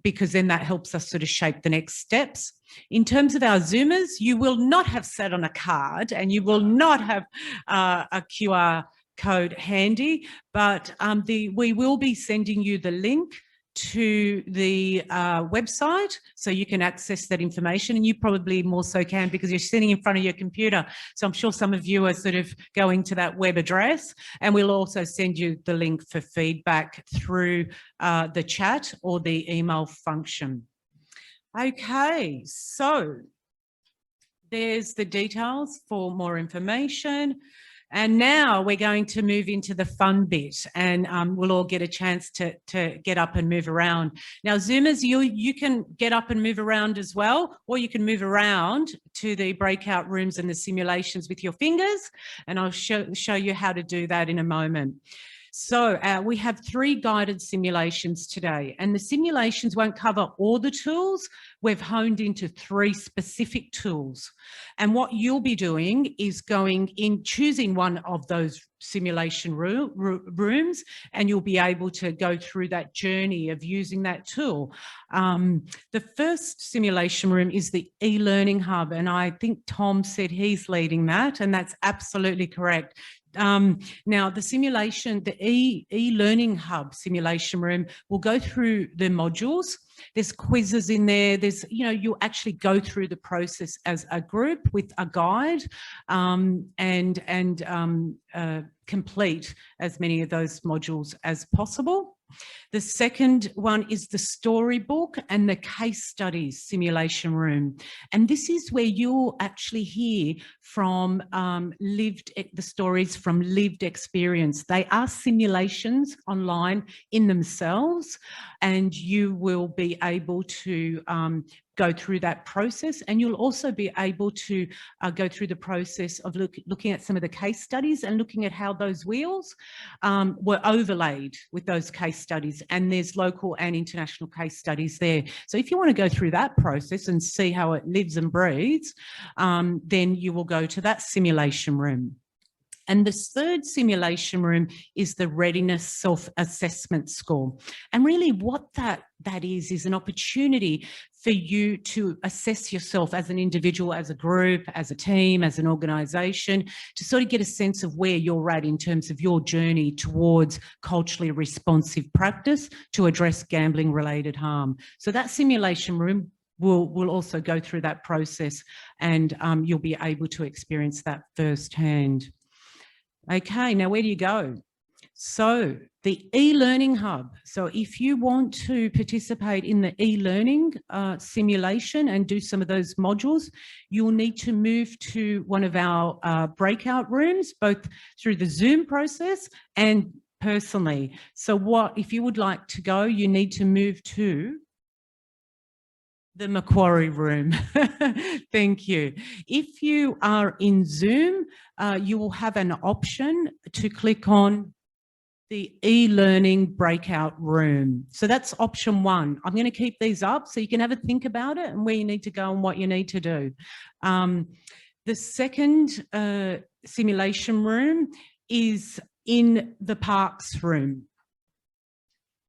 because then that helps us sort of shape the next steps. In terms of our Zoomers, you will not have sat on a card and you will not have a QR code handy, but we will be sending you the link to the website so you can access that information, and you probably more so can because you're sitting in front of your computer. So I'm sure some of you are sort of going to that web address, and we'll also send you the link for feedback through the chat or the email function. Okay, so there's the details for more information. And now we're going to move into the fun bit, and we'll all get a chance to get up and move around. Now, Zoomers, you can get up and move around as well, or you can move around to the breakout rooms and the simulations with your fingers, and I'll show you how to do that in a moment. So we have 3 guided simulations today, and the simulations won't cover all the tools. We've honed into 3 specific tools. And what you'll be doing is going in, choosing one of those simulation rooms, and you'll be able to go through that journey of using that tool. The first simulation room is the e-learning hub, and I think Tom said he's leading that, and that's absolutely correct. Now the simulation, the e-learning hub simulation room will go through the modules. There's quizzes in there. There's, you know, you'll actually go through the process as a group with a guide, and complete as many of those modules as possible. The second one is the Storybook and the case studies simulation room. And this is where you'll actually hear from the stories from lived experience. They are simulations online in themselves, and you will be able to go through that process, and you'll also be able to go through the process of looking at some of the case studies and looking at how those wheels were overlaid with those case studies, and there's local and international case studies there. So if you want to go through that process and see how it lives and breathes, then you will go to that simulation room. And the third simulation room is the Readiness self-assessment score. And really what that is an opportunity for you to assess yourself as an individual, as a group, as a team, as an organisation, to sort of get a sense of where you're at in terms of your journey towards culturally responsive practice to address gambling-related harm. So that simulation room will also go through that process, and you'll be able to experience that firsthand. Okay, now where do you go? So the e-learning hub. So if you want to participate in the e-learning simulation and do some of those modules, you'll need to move to one of our breakout rooms, both through the Zoom process and personally. So if you would like to go, you need to move to the Macquarie room. Thank you. If you are in Zoom, you will have an option to click on the e-learning breakout room. So that's option 1. I'm going to keep these up so you can have a think about it and where you need to go and what you need to do. The second simulation room is in the parks room.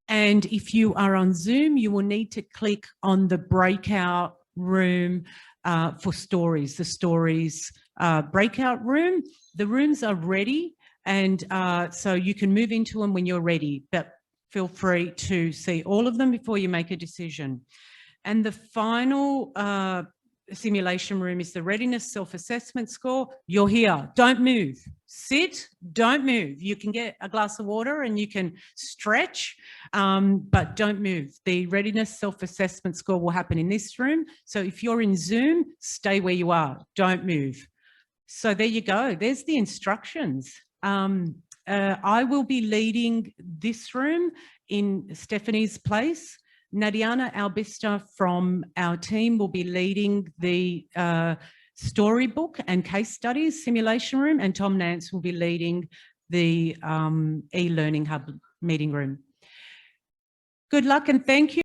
And if you are on Zoom, you will need to click on the breakout room for stories, the stories breakout room. The rooms are ready, and so you can move into them when you're ready, but feel free to see all of them before you make a decision. And the final simulation room is the Readiness self-assessment score. You're here, don't move, sit, don't move. You can get a glass of water and you can stretch, but don't move. The Readiness self-assessment score will happen in this room. So if you're in Zoom, stay where you are, don't move. So there you go, there's the instructions. I will be leading this room in Stephanie's place. Nadiana Albista from our team will be leading the Storybook and case studies simulation room, and Tom Nance will be leading the e-learning hub meeting room. Good luck and thank you.